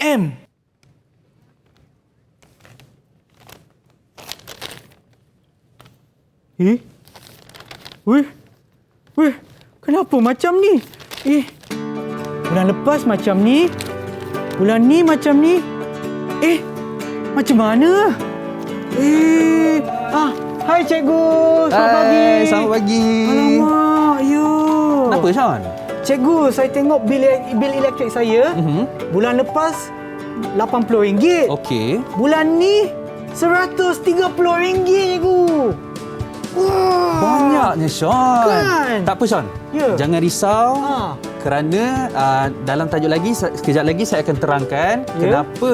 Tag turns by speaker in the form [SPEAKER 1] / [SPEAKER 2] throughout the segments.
[SPEAKER 1] KPM. Wih, kenapa macam ni? Bulan lepas macam ni, bulan ni macam ni. Macam mana? Hai cikgu, selamat pagi.
[SPEAKER 2] Selamat pagi.
[SPEAKER 1] Alamak, ya.
[SPEAKER 2] Kenapa, Sean?
[SPEAKER 1] Cikgu, saya tengok bil elektrik saya. Bulan lepas RM80.
[SPEAKER 2] Okey.
[SPEAKER 1] Bulan ni RM130, cikgu. Wah.
[SPEAKER 2] Banyaknya, Sean.
[SPEAKER 1] Kan?
[SPEAKER 2] Tak apa, Sean.
[SPEAKER 1] Ya.
[SPEAKER 2] Jangan risau.
[SPEAKER 1] Ha.
[SPEAKER 2] Kerana dalam tajuk lagi, sekejap lagi saya akan terangkan kenapa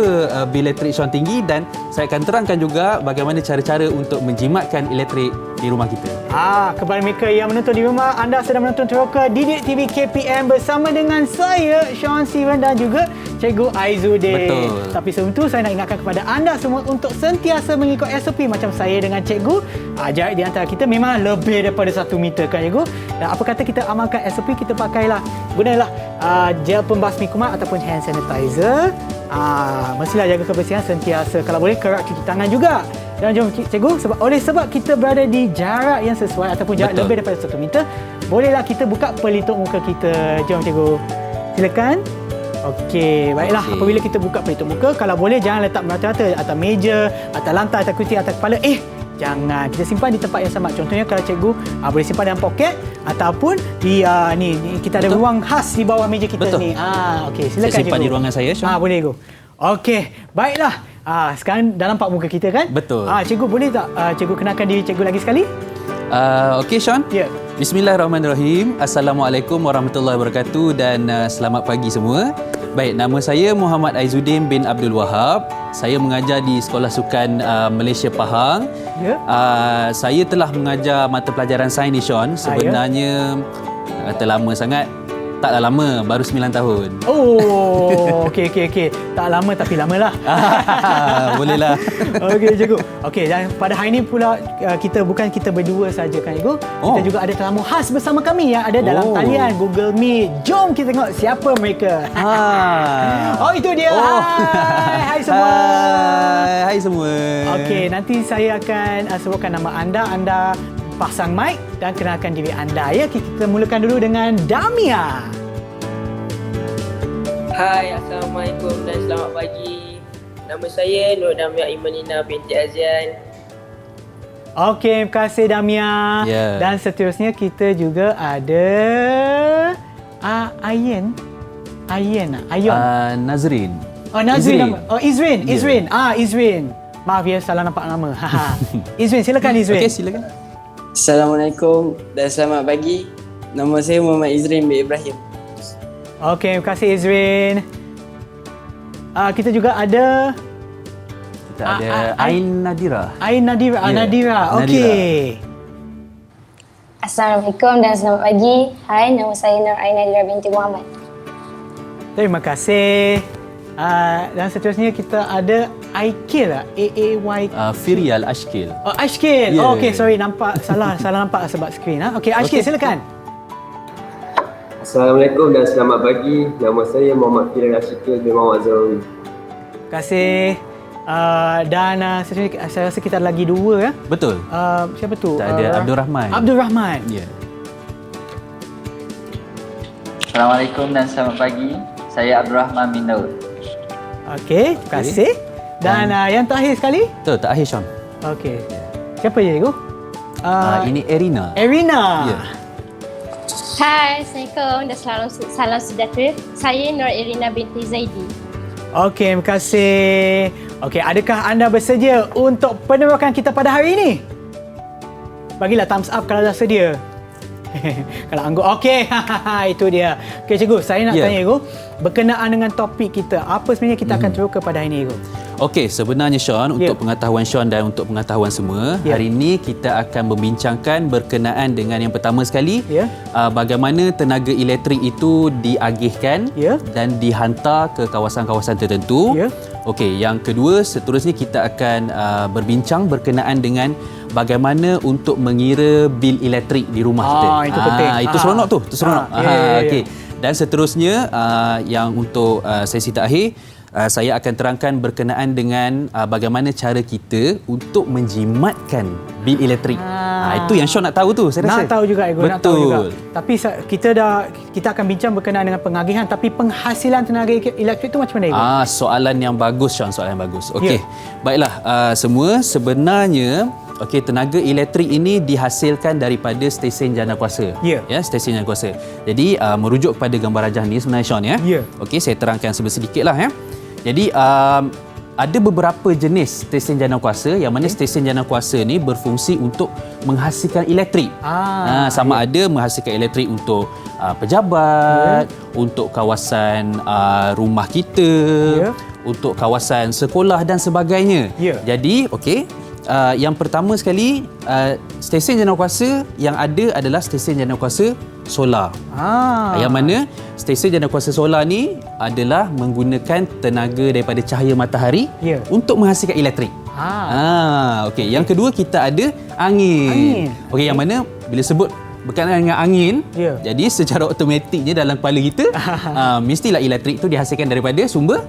[SPEAKER 2] bil elektrik Sean tinggi, dan saya akan terangkan juga bagaimana cara-cara untuk menjimatkan elektrik di rumah kita.
[SPEAKER 1] Kepada mereka yang menonton di rumah, anda sedang menonton Teroka Didik TV KPM bersama dengan saya, Sean Steven, dan juga Cikgu Aizuddin.
[SPEAKER 2] Betul.
[SPEAKER 1] Tapi sebelum itu, saya nak ingatkan kepada anda semua untuk sentiasa mengikut SOP macam saya dengan Cikgu. Jarak di antara kita memang lebih daripada 1 meter kan, Cikgu? Dan apa kata kita amalkan SOP, kita pakailah, gunalah gel pembasmi kuman ataupun hand sanitizer. Mestilah jaga kebersihan sentiasa. Kalau boleh, kerap cuci tangan juga. Dan jom cikgu, sebab kita berada di jarak yang sesuai ataupun jarak lebih daripada 1 meter, bolehlah kita buka pelitup muka kita. Jom cikgu, silakan. Okey, baiklah. Apabila kita buka pelitup muka, kalau boleh jangan letak merata-rata atas meja, atas lantai, atas kursi, atas kepala. Jangan. Kita simpan di tempat yang sama. Contohnya kalau cikgu boleh simpan dalam poket ataupun di ni kita ada ruang khas di bawah meja kita ni. Okey, silakan
[SPEAKER 2] saya simpan
[SPEAKER 1] cikgu.
[SPEAKER 2] di ruangan saya, Sean.
[SPEAKER 1] Boleh cikgu. Okey, baiklah. Sekarang dah nampak muka kita kan?
[SPEAKER 2] Betul.
[SPEAKER 1] Cikgu boleh tak cikgu kenalkan diri cikgu lagi sekali?
[SPEAKER 2] Okey, Sean.
[SPEAKER 1] Ya.
[SPEAKER 2] Bismillahirrahmanirrahim. Assalamualaikum warahmatullahi wabarakatuh, dan selamat pagi semua. Baik, nama saya Muhammad Aizuddin bin Abdul Wahab. Saya mengajar di Sekolah Sukan Malaysia Pahang.
[SPEAKER 1] Ya.
[SPEAKER 2] Saya telah mengajar mata pelajaran sains ni, Sean. Sebenarnya kata lama sangat. Taklah lama, baru 9 tahun.
[SPEAKER 1] Okey. Tak lama tapi lamalah.
[SPEAKER 2] Bolehlah.
[SPEAKER 1] Okey cikgu. Okey, dan pada hari ini pula kita berdua saja kan cikgu. Kita juga ada tetamu khas bersama kami yang ada dalam talian Google Meet. Jom kita tengok siapa mereka. Itu dia. Hai semua.
[SPEAKER 2] Hai semua.
[SPEAKER 1] Okey, nanti saya akan sebutkan nama anda pasang mic dan kenalkan diri anda. Kita mulakan dulu dengan Damia.
[SPEAKER 3] Hai, Assalamualaikum dan selamat pagi. Nama saya Nur Damia Imanina binti Azian.
[SPEAKER 1] Okey, terima kasih Damia. Dan seterusnya kita juga ada Ayon.
[SPEAKER 2] Nazrin.
[SPEAKER 1] Nazrin. Izrin. Izrin. Maaf ya, salah nampak nama. Izrin, silakan Izrin.
[SPEAKER 2] Okey, silakan.
[SPEAKER 3] Assalamualaikum dan selamat pagi. Nama saya Muhammad Izrin bin Ibrahim.
[SPEAKER 1] Okey, terima kasih Izrin. Kita juga ada
[SPEAKER 2] Ain Nadira.
[SPEAKER 1] Nadira. Okey.
[SPEAKER 4] Assalamualaikum dan selamat pagi. Hai, nama saya Nur Ain Nadira binti Muhammad.
[SPEAKER 1] Terima kasih. Dan seterusnya kita ada Aikil lah. AAY.
[SPEAKER 2] Firial Ashkil.
[SPEAKER 1] Ashkil. Okey, sorry, nampak salah nampak sebab skrin. Okey, Ashkil silakan.
[SPEAKER 5] Assalamualaikum dan selamat pagi. Nama saya Muhammad Firial Ashkil bin Muhammad Zahrawi.
[SPEAKER 1] Terima kasih. Dan seterusnya saya rasa kita ada lagi 2 ya.
[SPEAKER 2] Betul.
[SPEAKER 1] Siapa tu?
[SPEAKER 2] Kita ada Abdul Rahman.
[SPEAKER 1] Ya.
[SPEAKER 6] Assalamualaikum dan selamat pagi. Saya Abdul Rahman bin Daud.
[SPEAKER 1] Okey, terima kasih. Dan yang terakhir sekali?
[SPEAKER 2] Betul, terakhir Sean.
[SPEAKER 1] Okey. Siapa je cikgu?
[SPEAKER 2] Ini Erina.
[SPEAKER 1] Ya.
[SPEAKER 4] Hai, Assalamualaikum dan salam sejahtera. Saya Nur Irina binti Zaidi.
[SPEAKER 1] Okey, terima kasih. Okey, adakah anda bersedia untuk penerokan kita pada hari ini? Bagilah thumbs up kalau dah sedia. Kalau anggur, okey. Itu dia. Okey cikgu, saya nak tanya cikgu, berkenaan dengan topik kita, apa sebenarnya kita akan teroka pada hari ini cikgu?
[SPEAKER 2] Okey, sebenarnya Sean, untuk pengetahuan Sean dan untuk pengetahuan semua, hari ini kita akan membincangkan berkenaan dengan yang pertama sekali, bagaimana tenaga elektrik itu diagihkan dan dihantar ke kawasan-kawasan tertentu. Okey, yang kedua, seterusnya kita akan berbincang berkenaan dengan bagaimana untuk mengira bil elektrik di rumah kita.
[SPEAKER 1] Itu penting.
[SPEAKER 2] Itu seronok tu, Okey. Dan seterusnya yang untuk sesi terakhir, saya akan terangkan berkenaan dengan bagaimana cara kita untuk menjimatkan bil elektrik. Itu yang Sean nak tahu tu, saya rasa.
[SPEAKER 1] Nak tahu juga, Ego.
[SPEAKER 2] Betul.
[SPEAKER 1] Nak tahu juga. Tapi kita akan bincang berkenaan dengan pengagihan, tapi penghasilan tenaga elektrik tu macam mana, Ego?
[SPEAKER 2] Soalan yang bagus, Sean. Soalan yang bagus. Okey. Baiklah, semua sebenarnya tenaga elektrik ini dihasilkan daripada stesen janakuasa. Ya, stesen janakuasa. Jadi merujuk kepada gambar rajah ni sebenarnya, Sean, ya. Okey, saya terangkan sedikitlah, ya. Jadi ada beberapa jenis stesen janakuasa yang mana stesen janakuasa ni berfungsi untuk menghasilkan elektrik. Sama ada menghasilkan elektrik untuk pejabat, untuk kawasan rumah kita, untuk kawasan sekolah dan sebagainya. Jadi, yang pertama sekali, stesen janakuasa yang ada adalah stesen janakuasa solar. Yang mana stesen janakuasa solar ni adalah menggunakan tenaga daripada cahaya matahari untuk menghasilkan elektrik. Yang kedua, kita ada angin. Yang mana bila sebut berkenaan dengan angin, jadi secara automatiknya dalam kepala kita mestilah elektrik tu dihasilkan daripada sumber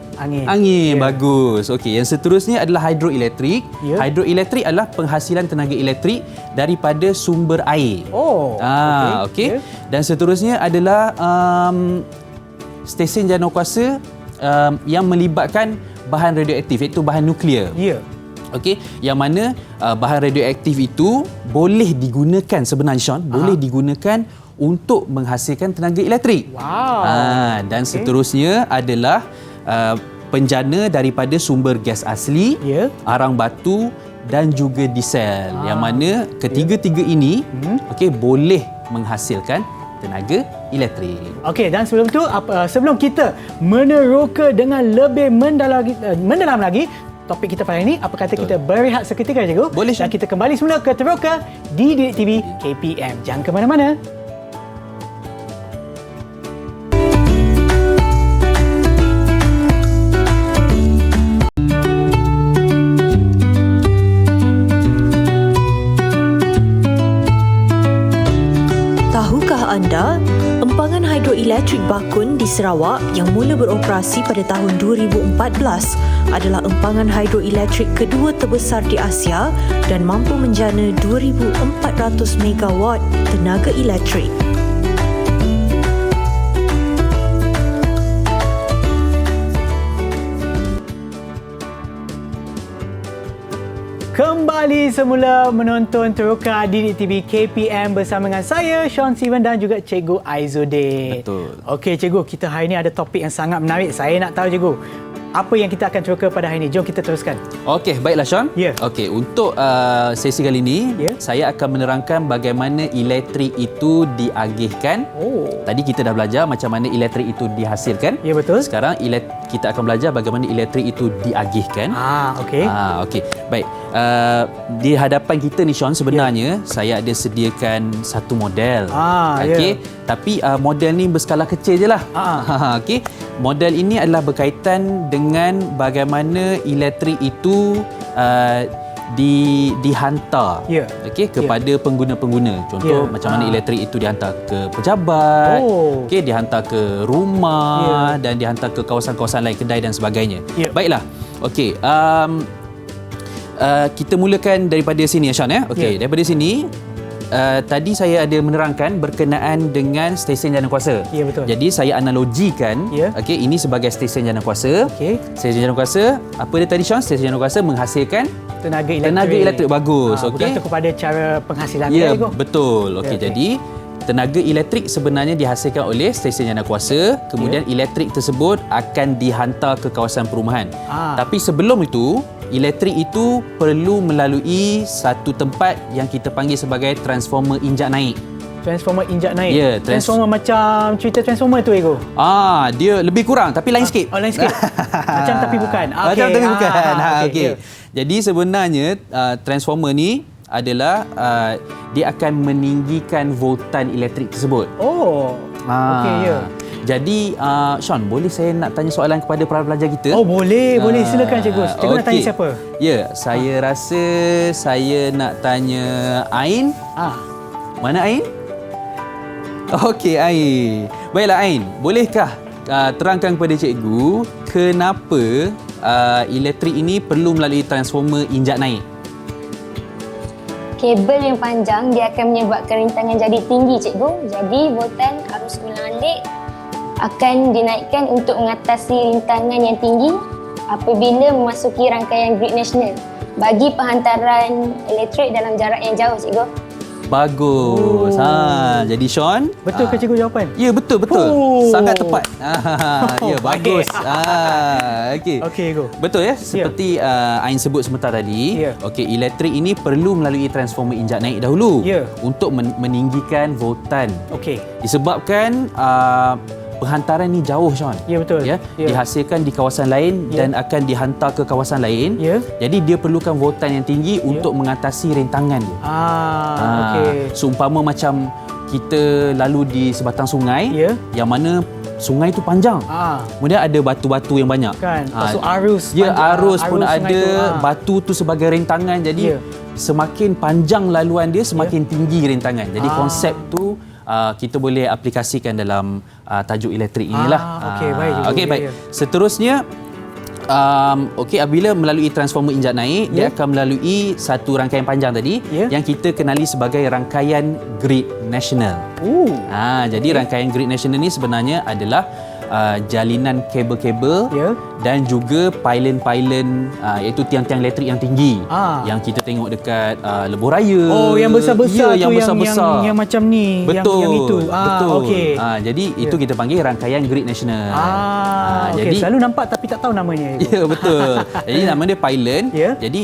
[SPEAKER 2] angin. Bagus. Yang seterusnya adalah hidroelektrik. Hidroelektrik adalah penghasilan tenaga elektrik daripada sumber air. Dan seterusnya adalah stesen janakuasa yang melibatkan bahan radioaktif, iaitu bahan nuklear. Yang mana bahan radioaktif itu boleh digunakan sebenarnya, Sean, boleh digunakan untuk menghasilkan tenaga elektrik. Dan seterusnya adalah penjana daripada sumber gas asli, arang batu dan juga diesel. Yang mana ketiga-tiga ini boleh menghasilkan tenaga elektrik.
[SPEAKER 1] Dan sebelum tu, sebelum kita meneroka dengan lebih mendalam lagi topik kita pada hari ini, apa kata kita berehat seketika, Cikgu?
[SPEAKER 2] Boleh,
[SPEAKER 1] dan kita kembali semula ke Teroka di Didik TV KPM. Jangan ke mana-mana.
[SPEAKER 7] Tahukah anda, empangan hidroelektrik Bakun di Sarawak yang mula beroperasi pada tahun 2014 adalah empangan hidroelektrik kedua terbesar di Asia dan mampu menjana 2,400 megawatt tenaga elektrik.
[SPEAKER 1] Kembali semula menonton Teroka Didik TV KPM bersama dengan saya, Sean Steven, dan juga Cikgu Aizuddin.
[SPEAKER 2] Betul.
[SPEAKER 1] Cikgu, kita hari ini ada topik yang sangat menarik. Saya nak tahu, Cikgu, apa yang kita akan teroka pada hari ini? Jom kita teruskan.
[SPEAKER 2] Baiklah, Sean. Untuk sesi kali ini, saya akan menerangkan bagaimana elektrik itu diagihkan. Tadi kita dah belajar macam mana elektrik itu dihasilkan.
[SPEAKER 1] Ya, betul.
[SPEAKER 2] Sekarang kita akan belajar bagaimana elektrik itu diagihkan. Baik. Di hadapan kita ni, Sean, sebenarnya saya ada sediakan satu model. Tapi model ni berskala kecil je lah. Model ini adalah berkaitan dengan bagaimana elektrik itu dihantar kepada pengguna-pengguna. Contoh macam mana elektrik itu dihantar ke pejabat, dihantar ke rumah dan dihantar ke kawasan-kawasan lain, kedai dan sebagainya. Baiklah. Kita mulakan daripada sini, Sean, ya. Daripada sini tadi saya ada menerangkan berkenaan dengan stesen janakuasa.
[SPEAKER 1] Betul.
[SPEAKER 2] Jadi saya analogikan ini sebagai stesen janakuasa. Stesen janakuasa, apa dia tadi, Sean? Stesen janakuasa menghasilkan tenaga elektrik. Bagus.
[SPEAKER 1] Bergantung kepada cara penghasilan.
[SPEAKER 2] Betul. Jadi tenaga elektrik sebenarnya dihasilkan oleh stesen janakuasa, kemudian elektrik tersebut akan dihantar ke kawasan perumahan. Tapi sebelum itu, elektrik itu perlu melalui satu tempat yang kita panggil sebagai transformer injak naik.
[SPEAKER 1] Transformer injak naik?
[SPEAKER 2] Ya,
[SPEAKER 1] transformer macam cerita transformer tu, Ego?
[SPEAKER 2] Dia lebih kurang tapi lain sikit.
[SPEAKER 1] Lain sikit. Macam tapi bukan.
[SPEAKER 2] Macam tapi bukan. Jadi sebenarnya transformer ni adalah dia akan meninggikan voltan elektrik tersebut. Jadi, Sean, boleh saya nak tanya soalan kepada para pelajar kita?
[SPEAKER 1] Boleh. Silakan, Cikgu. Cikgu nak tanya siapa?
[SPEAKER 2] Saya rasa saya nak tanya Ain. Mana Ain? Ain. Baiklah, Ain. Bolehkah terangkan kepada cikgu kenapa elektrik ini perlu melalui transformer injak naik?
[SPEAKER 8] Kabel yang panjang dia akan menyebabkan rintangan jadi tinggi, cikgu. Jadi voltan arus ulang-alik akan dinaikkan untuk mengatasi rintangan yang tinggi apabila memasuki rangkaian grid nasional bagi penghantaran elektrik dalam jarak yang jauh, cikgu.
[SPEAKER 2] Bagus. Jadi Sean,
[SPEAKER 1] Betul ke cikgu jawapan?
[SPEAKER 2] ya, betul. Sangat tepat. Ya, bagus. Okey.
[SPEAKER 1] Okey, go.
[SPEAKER 2] Betul ya, seperti Ain sebut sebentar tadi.
[SPEAKER 1] Ya.
[SPEAKER 2] Okey, elektrik ini perlu melalui transformer injak naik dahulu
[SPEAKER 1] Ya.
[SPEAKER 2] untuk meninggikan voltan.
[SPEAKER 1] Okey.
[SPEAKER 2] Disebabkan penghantaran ni jauh, Sean.
[SPEAKER 1] Ya, betul.
[SPEAKER 2] Ya,
[SPEAKER 1] Ya.
[SPEAKER 2] dihasilkan di kawasan lain dan akan dihantar ke kawasan lain.
[SPEAKER 1] Ya.
[SPEAKER 2] Jadi dia perlukan voltan yang tinggi untuk mengatasi rintangan dia.
[SPEAKER 1] Okey.
[SPEAKER 2] Seumpama macam kita lalu di sebatang sungai,
[SPEAKER 1] Ya.
[SPEAKER 2] yang mana sungai tu panjang. Kemudian ada batu-batu yang banyak.
[SPEAKER 1] Kan. Lepas tu arus.
[SPEAKER 2] Ya, arus pun
[SPEAKER 1] sungai
[SPEAKER 2] ada,
[SPEAKER 1] tu,
[SPEAKER 2] batu tu sebagai rintangan. Jadi
[SPEAKER 1] Ya.
[SPEAKER 2] semakin panjang laluan dia, semakin tinggi rintangan. Jadi konsep tu kita boleh aplikasikan dalam tajuk elektrik inilah.
[SPEAKER 1] Okey, baik.
[SPEAKER 2] Okey, baik.
[SPEAKER 1] Ya.
[SPEAKER 2] Seterusnya, okey, apabila melalui transformer injak naik, dia akan melalui satu rangkaian panjang tadi yang kita kenali sebagai rangkaian grid nasional. Jadi rangkaian grid nasional ni sebenarnya adalah jalinan kabel-kabel dan juga pylon-pylon, iaitu tiang-tiang elektrik yang tinggi yang kita tengok dekat lebuh raya.
[SPEAKER 1] Oh, yang besar-besar
[SPEAKER 2] ya,
[SPEAKER 1] tu,
[SPEAKER 2] yang besar-besar.
[SPEAKER 1] yang macam ni,
[SPEAKER 2] Betul,
[SPEAKER 1] yang itu.
[SPEAKER 2] betul.
[SPEAKER 1] Okey.
[SPEAKER 2] Jadi itu kita panggil rangkaian grid nasional.
[SPEAKER 1] Okey,
[SPEAKER 2] Jadi
[SPEAKER 1] selalu nampak tapi tak tahu namanya.
[SPEAKER 2] ya, betul. Jadi nama dia pylon. Jadi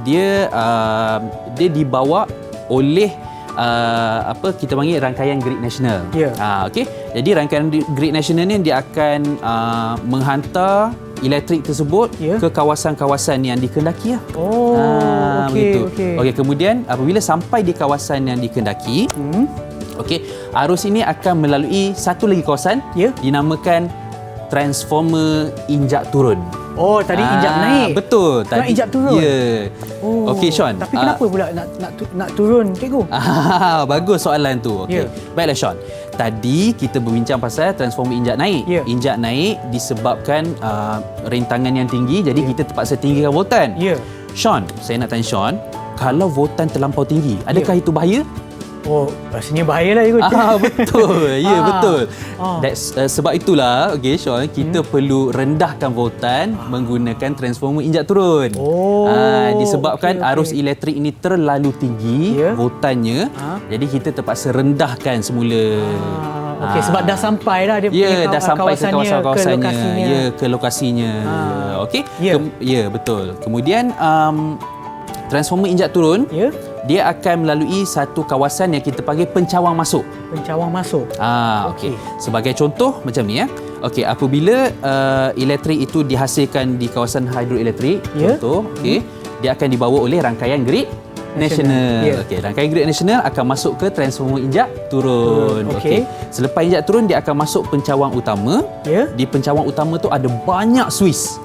[SPEAKER 2] dia dibawa oleh kita panggil rangkaian grid nasional. Okey. Jadi rangkaian grid nasional ni dia akan menghantar elektrik tersebut ke kawasan-kawasan yang dikendaki lah.
[SPEAKER 1] Okey.
[SPEAKER 2] Okey, kemudian apabila sampai di kawasan yang dikendaki, okey, arus ini akan melalui satu lagi kawasan dinamakan transformer injak turun.
[SPEAKER 1] Oh, tadi injak naik.
[SPEAKER 2] Betul.
[SPEAKER 1] Tadi injak turun.
[SPEAKER 2] Ya. Okey, Sean.
[SPEAKER 1] Tapi kenapa pula nak turun, cikgu?
[SPEAKER 2] Bagus soalan tu. Okey.
[SPEAKER 1] Ya.
[SPEAKER 2] Baiklah, Sean. Tadi kita berbincang pasal transformer injak naik. Injak naik disebabkan rintangan yang tinggi, jadi kita terpaksa tinggikan voltan. Sean, saya nak tanya Sean, kalau voltan terlampau tinggi, adakah itu bahaya?
[SPEAKER 1] Oh, rasanya bahayalah ikut.
[SPEAKER 2] Betul. Ya, betul. Sebab itulah, okey Sean, kita perlu rendahkan voltan menggunakan transformer injak turun. Disebabkan arus elektrik ini terlalu tinggi voltannya, jadi kita terpaksa rendahkan semula.
[SPEAKER 1] Okey, sebab dah sampai dah dia punya
[SPEAKER 2] dah sampai ke kawasan-kawasannya, ke lokasinya. Okey? Ya, betul. Kemudian transformer injak turun, dia akan melalui satu kawasan yang kita panggil pencawang masuk.
[SPEAKER 1] Pencawang masuk.
[SPEAKER 2] Okey. Sebagai contoh macam ni ya. Okey, apabila elektrik itu dihasilkan di kawasan hidroelektrik, contoh, okey, dia akan dibawa oleh rangkaian grid nasional. Okey, rangkaian grid nasional akan masuk ke transformer injak turun. Okey. Selepas injak turun, dia akan masuk pencawang utama. Di pencawang utama tu ada banyak Swiss.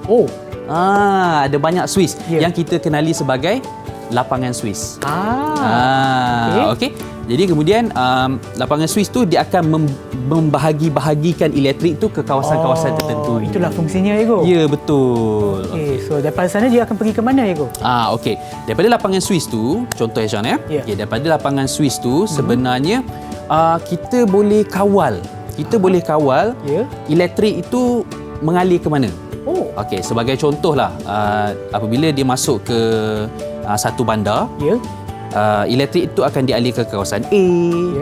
[SPEAKER 2] Ada banyak Swiss yang kita kenali sebagai lapangan Swiss. Okey. Jadi kemudian lapangan Swiss tu dia akan membahagi-bahagikan elektrik tu ke kawasan-kawasan tertentu.
[SPEAKER 1] Itulah fungsinya, Ego.
[SPEAKER 2] Ya, betul.
[SPEAKER 1] Okey, so daripada sana dia akan pergi ke mana, Ego?
[SPEAKER 2] Okey. Daripada lapangan Swiss tu, contoh Sean ya. Okey, daripada lapangan Swiss tu sebenarnya kita boleh kawal. Kita boleh kawal elektrik itu mengalir ke mana. Okey, sebagai contohlah, apabila dia masuk ke satu bandar, elektrik itu akan dialih ke kawasan A,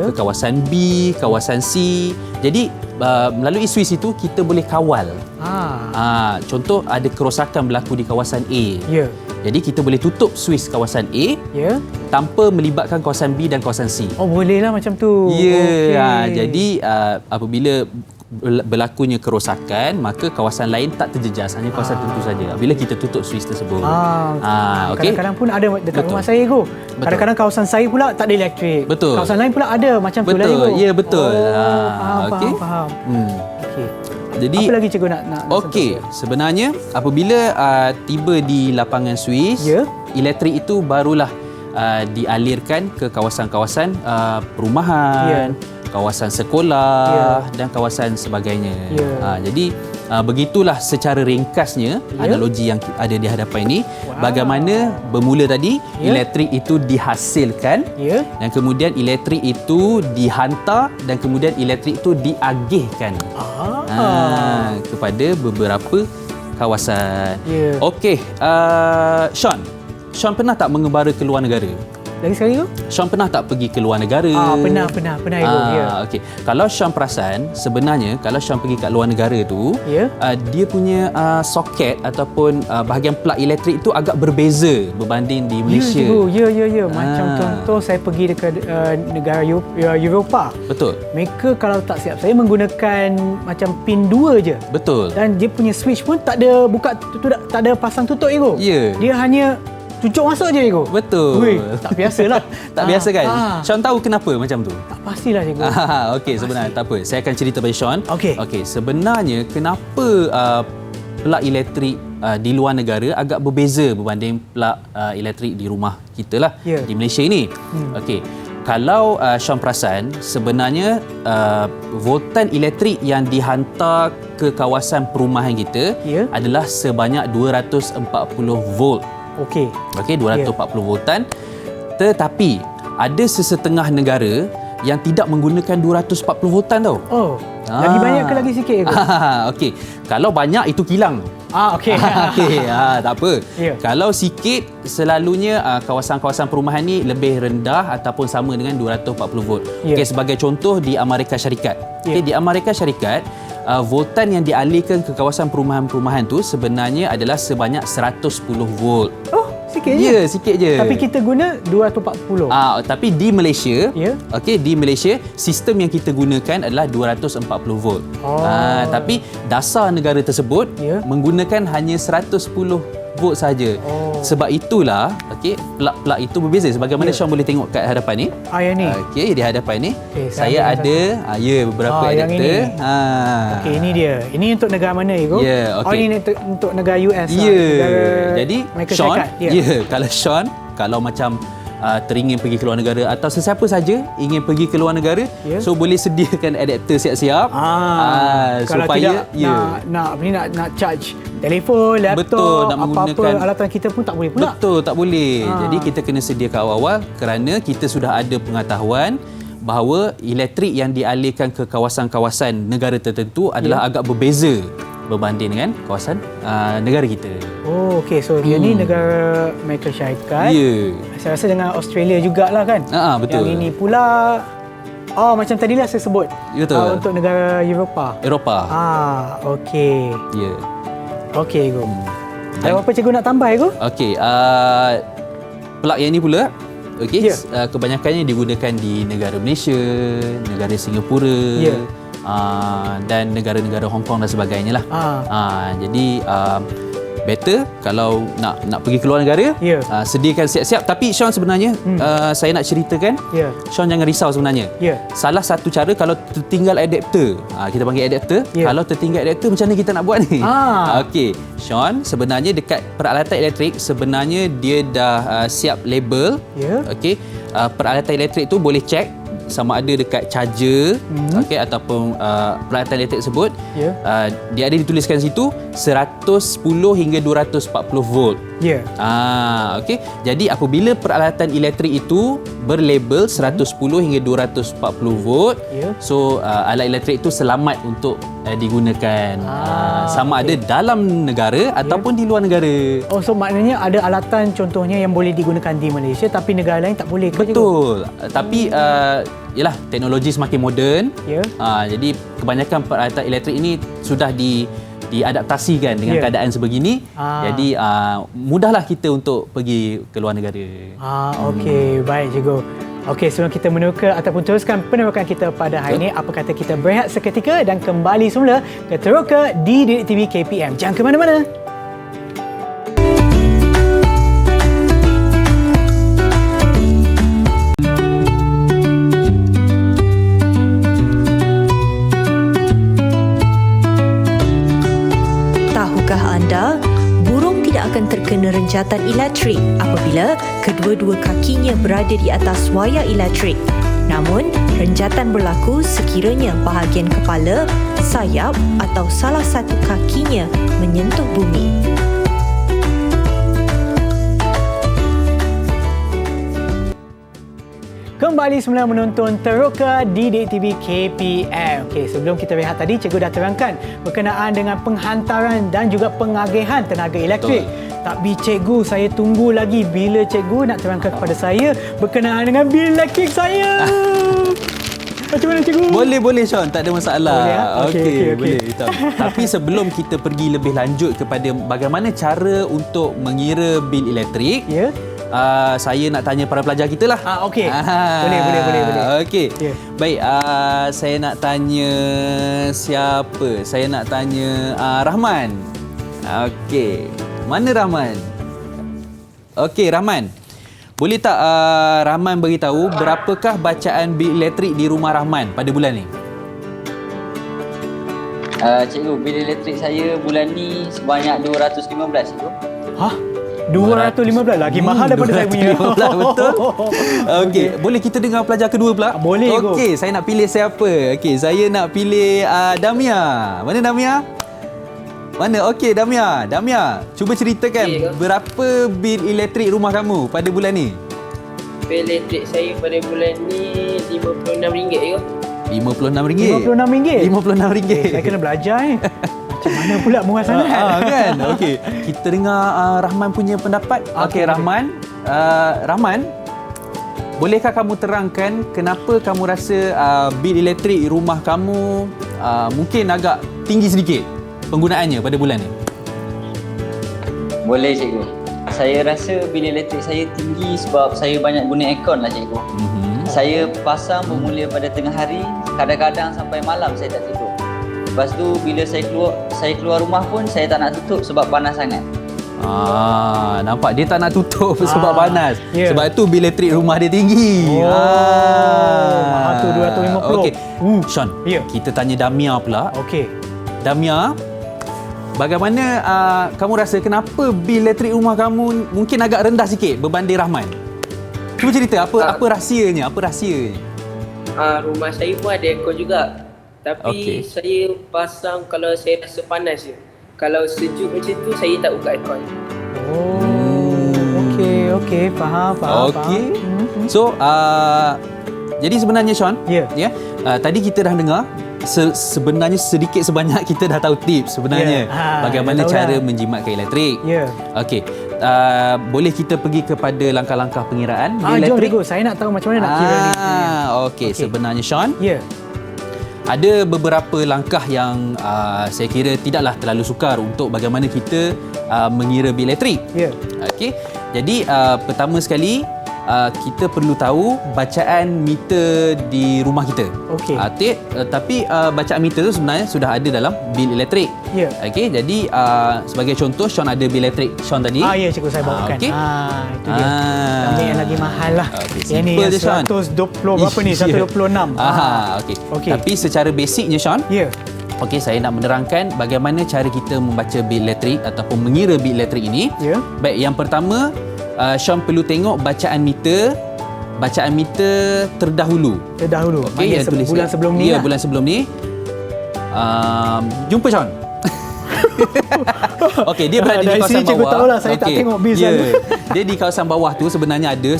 [SPEAKER 2] ke kawasan B, kawasan C. Jadi melalui Swiss itu kita boleh kawal. Contoh, ada kerosakan berlaku di kawasan A. Jadi kita boleh tutup Swiss kawasan A tanpa melibatkan kawasan B dan kawasan C.
[SPEAKER 1] Oh, bolehlah macam tu.
[SPEAKER 2] Jadi apabila berlakunya kerosakan, maka kawasan lain tak terjejas, hanya kawasan tertentu saja bila kita tutup Swiss tersebut.
[SPEAKER 1] Okey. Kadang-kadang pun ada dekat rumah saya, Go. Kadang-kadang kawasan saya pula tak ada elektrik.
[SPEAKER 2] Betul.
[SPEAKER 1] Kawasan lain pula ada macam tu lah, Go.
[SPEAKER 2] Ya, betul.
[SPEAKER 1] Faham. Okey.
[SPEAKER 2] Jadi
[SPEAKER 1] apa lagi cikgu nak
[SPEAKER 2] okey, sebenarnya apabila tiba di lapangan Swiss, elektrik itu barulah dialirkan ke kawasan-kawasan perumahan, kawasan sekolah dan kawasan sebagainya. Jadi Begitulah secara ringkasnya analogi yang ada di hadapan ini. Bagaimana bermula tadi elektrik itu dihasilkan dan kemudian elektrik itu dihantar dan kemudian elektrik itu diagihkan kepada beberapa kawasan. Okey, Sean pernah tak mengembara ke luar negara?
[SPEAKER 1] Lagi sekali tu?
[SPEAKER 2] Sean pernah tak pergi ke luar negara?
[SPEAKER 1] Pernah Ibu.
[SPEAKER 2] Okey. Kalau Sean perasan, sebenarnya kalau Sean pergi kat luar negara tu, dia punya soket ataupun bahagian plug elektrik tu agak berbeza berbanding di Malaysia.
[SPEAKER 1] Ya. Macam contoh saya pergi dekat negara Eropah.
[SPEAKER 2] Betul.
[SPEAKER 1] Mereka kalau tak siap saya menggunakan macam pin 2 je.
[SPEAKER 2] Betul.
[SPEAKER 1] Dan dia punya switch pun tak ada buka tak ada pasang tutup Ego.
[SPEAKER 2] Ya.
[SPEAKER 1] Dia hanya cucuk masuk je Ego.
[SPEAKER 2] Betul.
[SPEAKER 1] Weh, tak biasalah.
[SPEAKER 2] Tak biasa kan? Sean tahu kenapa macam tu?
[SPEAKER 1] Tak pastilah Cikgu.
[SPEAKER 2] Okey, sebenarnya tak apa. Saya akan cerita pada Sean.
[SPEAKER 1] Okey,
[SPEAKER 2] sebenarnya kenapa plug elektrik di luar negara agak berbeza berbanding plug elektrik di rumah kita lah, di Malaysia ini. Okey. Kalau Sean perasan, sebenarnya voltan elektrik yang dihantar ke kawasan perumahan kita adalah sebanyak 240 volt. Okey, 240 voltan. Tetapi ada sesetengah negara yang tidak menggunakan 240 voltan tau.
[SPEAKER 1] Lagi banyak ke lagi sikit ke?
[SPEAKER 2] Okey. Kalau banyak itu kilang.
[SPEAKER 1] Okey.
[SPEAKER 2] Tak apa. Kalau sikit, selalunya kawasan-kawasan perumahan ni lebih rendah ataupun sama dengan 240 volt. Okey, sebagai contoh di Amerika Syarikat. Okey, di Amerika Syarikat, voltan yang dialihkan ke kawasan perumahan-perumahan tu sebenarnya adalah sebanyak 110 volt.
[SPEAKER 1] Sikit je.
[SPEAKER 2] Ya, sikit je.
[SPEAKER 1] Tapi kita guna 240.
[SPEAKER 2] Tapi di Malaysia, di Malaysia sistem yang kita gunakan adalah 240 volt. Tapi dasar negara tersebut menggunakan hanya 110 volt saja. Sebab itulah plug-plug itu berbeza. Sebagaimana Sean boleh tengok kat hadapan ni.
[SPEAKER 1] Yang ni.
[SPEAKER 2] Okey, di hadapan ni saya ada beberapa adapter.
[SPEAKER 1] Okey, ini dia. Ini untuk negara mana Ego? Ini untuk negara US lah.
[SPEAKER 2] Jadi Sean, kalau Sean macam teringin pergi ke luar negara atau sesiapa saja ingin pergi ke luar negara, so boleh sediakan adapter siap-siap
[SPEAKER 1] kalau
[SPEAKER 2] supaya
[SPEAKER 1] tidak nak charge telefon, laptop, apa-apa alatan kita pun tak boleh pula.
[SPEAKER 2] Betul, tak boleh. Jadi kita kena sediakan awal-awal kerana kita sudah ada pengetahuan bahawa elektrik yang dialihkan ke kawasan-kawasan negara tertentu adalah agak berbeza berbanding dengan kawasan negara kita.
[SPEAKER 1] Okey. So, dia ni negara Amerika Syarikat. Saya rasa dengan Australia jugalah kan?
[SPEAKER 2] Betul.
[SPEAKER 1] Yang ini pula macam tadilah saya sebut.
[SPEAKER 2] Betul.
[SPEAKER 1] Untuk negara Eropah. Okey. Okey, Ego. Ada apa cikgu nak tambah, Ego?
[SPEAKER 2] Okey. Plug yang ni pula, kebanyakannya digunakan di negara Malaysia, negara Singapura, dan negara-negara Hong Kong dan sebagainya lah. Jadi better kalau nak pergi ke luar negara, sediakan siap-siap. Tapi Sean sebenarnya saya nak ceritakan, Sean jangan risau sebenarnya. Salah satu cara kalau tertinggal adapter, kita panggil adapter, kalau tertinggal adapter macam mana kita nak buat ni? Okey, Sean sebenarnya dekat peralatan elektrik sebenarnya dia dah siap label. Okey, peralatan elektrik tu boleh check sama ada dekat charger ataupun peralatan elektrik tersebut dia ada dituliskan situ 110 hingga 240 volt. Okey. Jadi apabila peralatan elektrik itu berlabel 110 hingga 240 volt, so alat elektrik itu selamat untuk digunakan sama ada dalam negara ataupun di luar negara.
[SPEAKER 1] So maknanya ada alatan contohnya yang boleh digunakan di Malaysia tapi negara lain tak boleh.
[SPEAKER 2] Betul. Tapi yalah, teknologi semakin moden. Jadi kebanyakan peralatan elektrik ini sudah diadaptasikan dengan keadaan sebegini. Jadi mudahlah kita untuk pergi ke luar negara.
[SPEAKER 1] Okey, baik cikgu. Okey, sebelum kita menuka ataupun teruskan penerokan kita pada hari ini, apa kata kita berehat seketika dan kembali semula ke Teroka di Didik TV KPM. Jangan ke mana-mana.
[SPEAKER 7] akan terkena renjatan elektrik apabila kedua-dua kakinya berada di atas wayar elektrik. Namun, Renjatan berlaku sekiranya bahagian kepala, sayap atau salah satu kakinya menyentuh bumi.
[SPEAKER 1] Kembali semula menonton Teroka Didik TV KPM. Okey, sebelum kita rehat tadi, cikgu dah terangkan berkenaan dengan penghantaran dan juga pengagihan tenaga elektrik. Tapi cikgu, saya tunggu lagi bila cikgu nak terangkan kepada saya berkenaan dengan bil elektrik saya. Macam mana cikgu?
[SPEAKER 2] Boleh Sean, tak ada masalah.
[SPEAKER 1] Boleh, ya? Okey.
[SPEAKER 2] Boleh. Tapi sebelum kita pergi lebih lanjut kepada bagaimana cara untuk mengira bil elektrik,
[SPEAKER 1] Ya.
[SPEAKER 2] Saya nak tanya para pelajar kita lah.
[SPEAKER 1] Okey. Boleh.
[SPEAKER 2] Okey.
[SPEAKER 1] Ya.
[SPEAKER 2] Baik, saya nak tanya siapa? Saya nak tanya Rahman. Okey. Mana Rahman? Okey, Rahman. Boleh tak Rahman beritahu berapakah bacaan bil elektrik di rumah Rahman pada bulan ni?
[SPEAKER 6] Cikgu, bil elektrik saya bulan ni sebanyak 215, cikgu.
[SPEAKER 1] Hah? 215 lagi mahal daripada saya punya.
[SPEAKER 2] 215, betul? Okey, boleh kita dengar pelajar kedua pula?
[SPEAKER 1] Boleh.
[SPEAKER 2] Okey, saya nak pilih siapa? Okey, saya nak pilih Damia. Mana Damia? Mana? Okey, Damia. Damia, cuba ceritakan berapa bil elektrik rumah kamu pada bulan ni?
[SPEAKER 3] Bil elektrik saya pada bulan ni RM56 je.
[SPEAKER 2] RM56.
[SPEAKER 1] RM56?
[SPEAKER 2] RM56.
[SPEAKER 1] Saya kena belajar ni. Macam mana pula murah sangat?
[SPEAKER 2] Kan? Okey, kita dengar Rahman punya pendapat. Okey, Rahman. Rahman, bolehkah kamu terangkan kenapa kamu rasa bil elektrik rumah kamu mungkin agak tinggi sedikit penggunaannya pada bulan ni?
[SPEAKER 6] Boleh, cikgu. Saya rasa bil elektrik saya tinggi sebab saya banyak guna aircon lah, cikgu. Saya pasang bermula pada tengah hari, kadang-kadang sampai malam saya tak tutup. Lepas tu bila saya keluar rumah pun saya tak nak tutup sebab panas sangat.
[SPEAKER 2] Nampak dia tak nak tutup sebab panas.
[SPEAKER 1] Yeah.
[SPEAKER 2] Sebab tu bil elektrik rumah dia tinggi.
[SPEAKER 1] Mahal tu 250.
[SPEAKER 2] Okey. Sean, kita tanya Damia pula.
[SPEAKER 1] Okey.
[SPEAKER 2] Damia, bagaimana kamu rasa kenapa bil elektrik rumah kamu mungkin agak rendah sikit berbanding Rahman? Cuba cerita apa rahsianya?
[SPEAKER 3] Rumah saya pun ada aircon juga. Tapi saya pasang kalau saya rasa panas je. Kalau sejuk macam tu saya tak buka aircon.
[SPEAKER 1] Okey, faham.
[SPEAKER 2] Okey. So, jadi sebenarnya Sean, tadi kita dah dengar sebenarnya sedikit sebanyak kita dah tahu tips sebenarnya bagaimana cara menjimatkan elektrik. Okey. Boleh kita pergi kepada langkah-langkah pengiraan bil elektrik?
[SPEAKER 1] Jom, saya nak tahu macam mana nak kira ni.
[SPEAKER 2] Okey, sebenarnya Sean, ada beberapa langkah yang saya kira tidaklah terlalu sukar untuk bagaimana kita mengira bil elektrik. Okey. Jadi pertama sekali kita perlu tahu bacaan meter di rumah kita.
[SPEAKER 1] Okey.
[SPEAKER 2] Tapi bacaan meter tu sebenarnya sudah ada dalam bil elektrik. Okey, jadi sebagai contoh Sean ada bil elektrik Sean tadi.
[SPEAKER 1] Ya, cikgu saya bawakan.
[SPEAKER 2] Okey.
[SPEAKER 1] Itu dia. Kami yang lagi mahal lah. Yang ni
[SPEAKER 2] simple je, Sean.
[SPEAKER 1] 120 berapa ni? 126.
[SPEAKER 2] Okey. Tapi secara basicnya Sean, okey, saya nak menerangkan bagaimana cara kita membaca bil elektrik ataupun mengira bil elektrik ini. Baik, yang pertama Sean perlu tengok bacaan meter terdahulu. Okey, yang tulis
[SPEAKER 1] bulan sebelum ni.
[SPEAKER 2] Bulan sebelum ni. Jumpa Sean. Okey, dia berada di kawasan bawah.
[SPEAKER 1] Cikgu tahulah saya tak tengok bil selalu.
[SPEAKER 2] Dia di kawasan bawah tu sebenarnya ada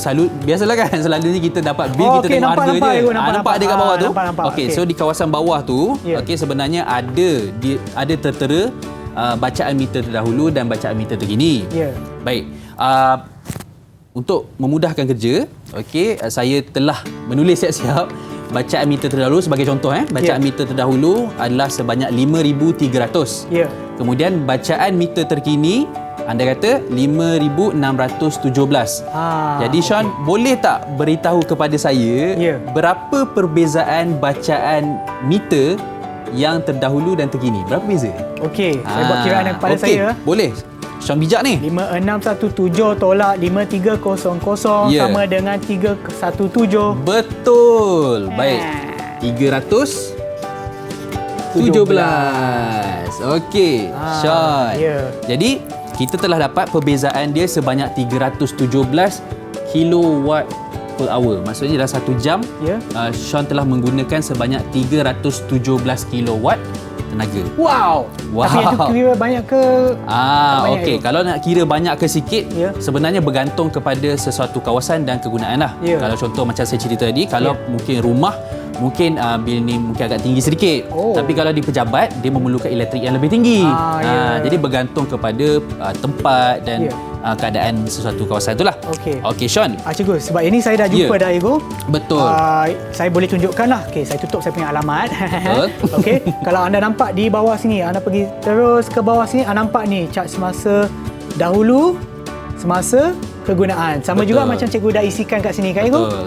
[SPEAKER 2] biasalah kan selalunya kita dapat bil kita tengok harga je. Nampak ada kat bawah tu. Okey, so di kawasan bawah tu okey sebenarnya ada tertera bacaan meter terdahulu dan bacaan meter terkini. Baik. Untuk memudahkan kerja, okey, saya telah menulis siap-siap bacaan meter terdahulu sebagai contoh. Bacaan meter terdahulu adalah sebanyak 5,300. Kemudian bacaan meter terkini anda kata 5,617. Jadi Sean, boleh tak beritahu kepada saya berapa perbezaan bacaan meter yang terdahulu dan terkini? Berapa beza?
[SPEAKER 1] Okey, saya buat kiraan kepada saya.
[SPEAKER 2] Boleh. Sean bijak ni.
[SPEAKER 1] 5617 tolak 5300 sama dengan 317.
[SPEAKER 2] Betul. Baik. 317. Okey, Sean. Jadi kita telah dapat perbezaan dia sebanyak 317 kilowatt hour. Maksudnya dalam 1 jam, Sean telah menggunakan sebanyak 317 kilowatt tenaga.
[SPEAKER 1] Wow. Tapi yang tu kira banyak ke?
[SPEAKER 2] Okey. Kalau nak kira banyak ke sikit, sebenarnya bergantung kepada sesuatu kawasan dan kegunaan lah. Kalau contoh macam saya cerita tadi, kalau mungkin rumah, mungkin bil ni mungkin agak tinggi sedikit. Tapi kalau di pejabat, dia memerlukan elektrik yang lebih tinggi. Jadi bergantung kepada tempat dan keadaan sesuatu kawasan itulah. Okey, Sean.
[SPEAKER 1] Cikgu, sebab ini saya dah jumpa dah, Cikgu.
[SPEAKER 2] Betul.
[SPEAKER 1] Saya boleh tunjukkan lah. Okey, saya tutup saya punya alamat.
[SPEAKER 2] Betul.
[SPEAKER 1] Okey, kalau anda nampak di bawah sini, anda pergi terus ke bawah sini, anda nampak ni cat semasa dahulu, semasa kegunaan. Sama juga macam cikgu dah isikan kat sini, kan, Cikgu?
[SPEAKER 2] Betul.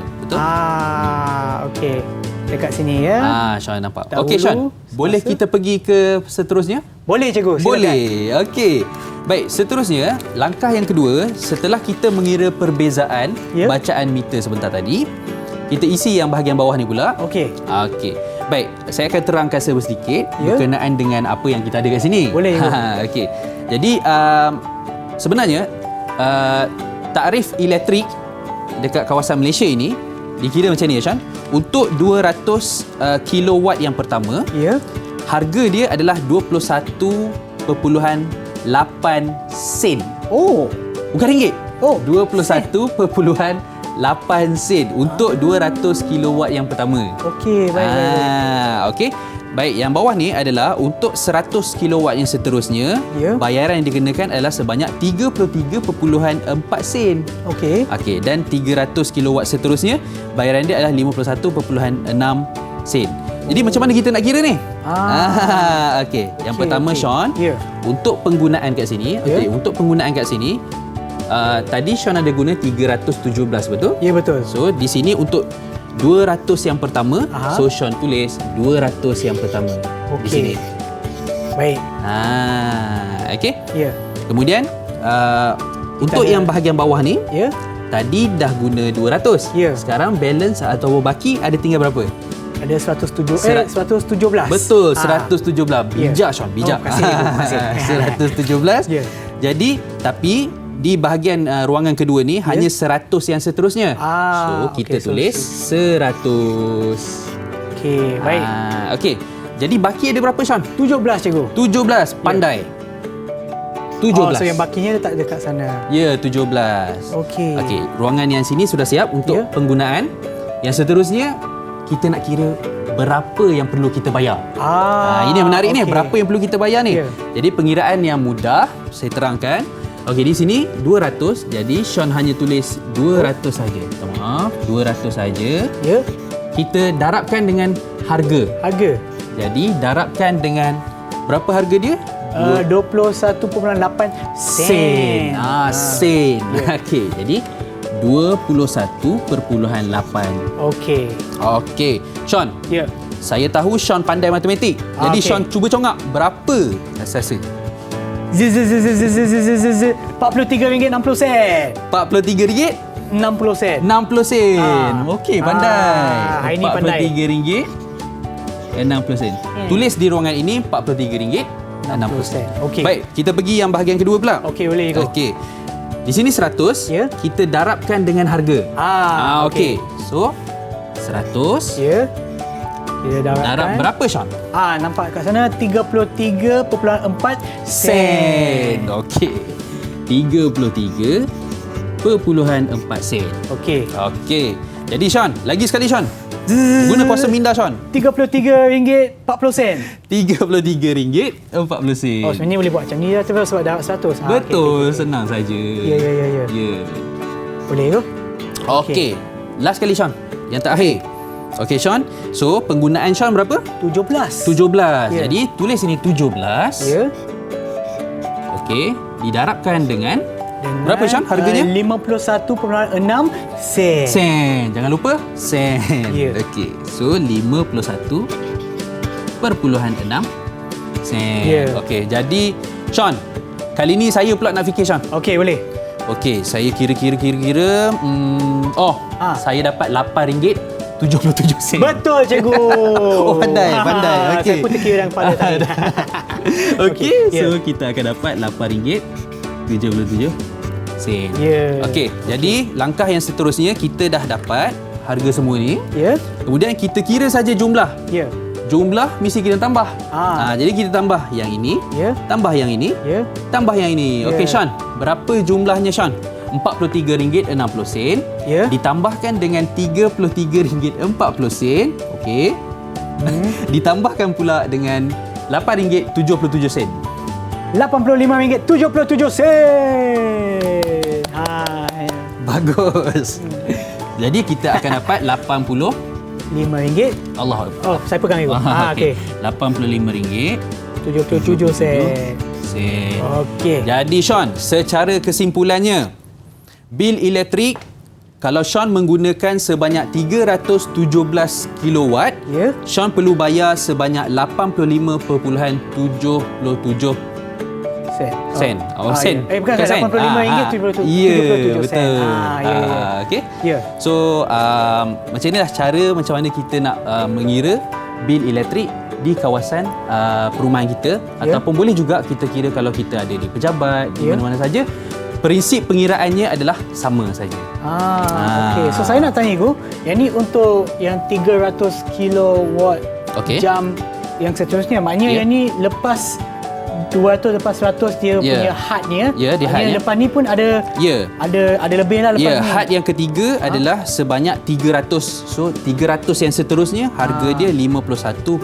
[SPEAKER 1] Okey. Dekat sini ya.
[SPEAKER 2] Sean nampak. Okey, Sean. Boleh kita pergi ke seterusnya?
[SPEAKER 1] Boleh, Cikgu. Silakan.
[SPEAKER 2] Boleh. Okey. Baik, seterusnya, langkah yang kedua, setelah kita mengira perbezaan bacaan meter sebentar tadi, kita isi yang bahagian bawah ni pula.
[SPEAKER 1] Okey.
[SPEAKER 2] Okey. Baik, saya akan terangkan sedikit berkenaan dengan apa yang kita ada kat sini.
[SPEAKER 1] Boleh.
[SPEAKER 2] Okey. Jadi, sebenarnya, tarif elektrik dekat kawasan Malaysia ini dikira macam ni, Sean. Untuk 200 kilowatt yang pertama, harga dia adalah 21.8 sen. Bukan ringgit. 21.8 sen untuk 200 kilowatt yang pertama.
[SPEAKER 1] Okey, baik.
[SPEAKER 2] Okey. Baik, yang bawah ni adalah untuk 100 kilowatt yang seterusnya, bayaran yang dikenakan adalah sebanyak 33.4 sen.
[SPEAKER 1] Okey.
[SPEAKER 2] Okey, dan 300 kilowatt seterusnya, bayaran dia adalah 51.6 sen. Jadi macam mana kita nak kira ni? Okey. Yang pertama, Sean, untuk penggunaan kat sini, untuk penggunaan kat sini, tadi Sean ada guna 317, betul?
[SPEAKER 1] Ya, betul.
[SPEAKER 2] So, di sini untuk 200 yang pertama, so Sean tulis 200 yang pertama di sini.
[SPEAKER 1] Baik.
[SPEAKER 2] Okey?
[SPEAKER 1] Ya.
[SPEAKER 2] Kemudian, untuk yang bahagian bawah ni, tadi dah guna 200. Sekarang balance atau baki ada tinggal berapa?
[SPEAKER 1] Ada 117.
[SPEAKER 2] Betul, 117. Bijak, Sean, bijak.
[SPEAKER 1] Terima kasih.
[SPEAKER 2] 117. Jadi, tapi di bahagian ruangan kedua ni hanya 100 yang seterusnya. So, kita tulis 100.
[SPEAKER 1] Okey, baik.
[SPEAKER 2] Okey. Jadi, baki ada berapa, Sean?
[SPEAKER 1] 17, Cikgu.
[SPEAKER 2] 17. Pandai. 17.
[SPEAKER 1] So yang bakinya letak dekat sana.
[SPEAKER 2] Ya, 17.
[SPEAKER 1] Okey.
[SPEAKER 2] Okey, ruangan yang sini sudah siap untuk penggunaan. Yang seterusnya, kita nak kira berapa yang perlu kita bayar. Ini yang menarik ni, berapa yang perlu kita bayar ni. Jadi pengiraan yang mudah, saya terangkan. Okey, di sini 200. Jadi Sean hanya tulis 200 saja. Minta maaf, 200 saja. Kita darabkan dengan harga. Jadi darabkan dengan berapa harga dia?
[SPEAKER 1] 21.8 sen.
[SPEAKER 2] Sen. Okey, jadi 21.8. Okey. Sean. Saya tahu Sean pandai matematik. Jadi Sean cuba congak berapa rasa?
[SPEAKER 1] RM43.60 sen.
[SPEAKER 2] RM43.60 sen. Okey, pandai.
[SPEAKER 1] Ini pandai.
[SPEAKER 2] RM43.60 sen. Tulis di ruangan ini RM43.60.
[SPEAKER 1] Okey.
[SPEAKER 2] Baik, kita pergi yang bahagian kedua pula.
[SPEAKER 1] Okey, boleh ikut.
[SPEAKER 2] Okey. Di sini 100, kita darabkan dengan harga. Okey. So 100. Kita darab berapa, Sean?
[SPEAKER 1] Nampak kat sana 33.4 sen.
[SPEAKER 2] Okey. 33.4 sen. Okey. Jadi Sean, lagi sekali Sean. Guna kuasa minda Sean.
[SPEAKER 1] RM33.40 sen.
[SPEAKER 2] RM33.40 sen.
[SPEAKER 1] Sebenarnya boleh buat macam ni lah sebab dah 100.
[SPEAKER 2] Betul, senang saja.
[SPEAKER 1] Ya. Boleh ke?
[SPEAKER 2] Okey. Last kali Sean. Yang terakhir. Okey Sean. So, penggunaan Sean berapa?
[SPEAKER 1] 17.
[SPEAKER 2] Jadi, tulis sini 17. Okey. Didarabkan dengan berapa Sean harganya?
[SPEAKER 1] 51.6 sen.
[SPEAKER 2] Jangan lupa sen. Okey. So 51.6 sen. Okey. Jadi Sean, kali ni saya pula nak fikir Sean.
[SPEAKER 1] Okey, boleh.
[SPEAKER 2] Okey, saya kira. Saya dapat RM8.77.
[SPEAKER 1] Betul, cikgu.
[SPEAKER 2] Pandai. Okey.
[SPEAKER 1] Saya pun terkira dalam kepala tadi.
[SPEAKER 2] Okey, so kita akan dapat RM8.77 sen.
[SPEAKER 1] Ya.
[SPEAKER 2] Okey, jadi langkah yang seterusnya kita dah dapat harga semua ni.
[SPEAKER 1] Ya.
[SPEAKER 2] Kemudian kita kira saja jumlah.
[SPEAKER 1] Ya.
[SPEAKER 2] Jumlah mesti kita tambah. Jadi kita tambah yang ini,
[SPEAKER 1] Ya.
[SPEAKER 2] tambah yang ini,
[SPEAKER 1] Ya.
[SPEAKER 2] tambah yang ini.
[SPEAKER 1] Ya.
[SPEAKER 2] Okey Sean, berapa jumlahnya Sean? RM43.60
[SPEAKER 1] Ya.
[SPEAKER 2] ditambahkan dengan RM33.40. Okey. Ditambahkan pula dengan RM8.77.
[SPEAKER 1] RM85.77.
[SPEAKER 2] Bagus. Jadi kita akan dapat 80
[SPEAKER 1] RM5.
[SPEAKER 2] Allah.
[SPEAKER 1] Oh, saya pegang itu. Okey.
[SPEAKER 2] RM85.77
[SPEAKER 1] sen. Okey.
[SPEAKER 2] Jadi Sean, secara kesimpulannya, bil elektrik kalau Sean menggunakan sebanyak 317 kilowatt,
[SPEAKER 1] Ya.
[SPEAKER 2] Sean perlu bayar sebanyak 85.77 sen. Sen.
[SPEAKER 1] Bukan
[SPEAKER 2] sen.
[SPEAKER 1] RM85.77.
[SPEAKER 2] Ya, betul.
[SPEAKER 1] Ya.
[SPEAKER 2] Okey.
[SPEAKER 1] Ya.
[SPEAKER 2] So, macam inilah cara macam mana kita nak mengira bil elektrik di kawasan perumahan kita, ataupun boleh juga kita kira kalau kita ada di pejabat, di mana-mana saja. Prinsip pengiraannya adalah sama saja.
[SPEAKER 1] Okey. So saya nak tanya Igu, yang ni untuk yang 300 kilowatt jam yang seterusnya, maknanya yang ni lepas 200 lepas 100 dia punya hadnya.
[SPEAKER 2] Ya, dia hadnya.
[SPEAKER 1] Yang lepas ni pun ada ada lebih lah lepas ni.
[SPEAKER 2] Had yang ketiga adalah sebanyak 300. So 300 yang seterusnya harga dia 51.6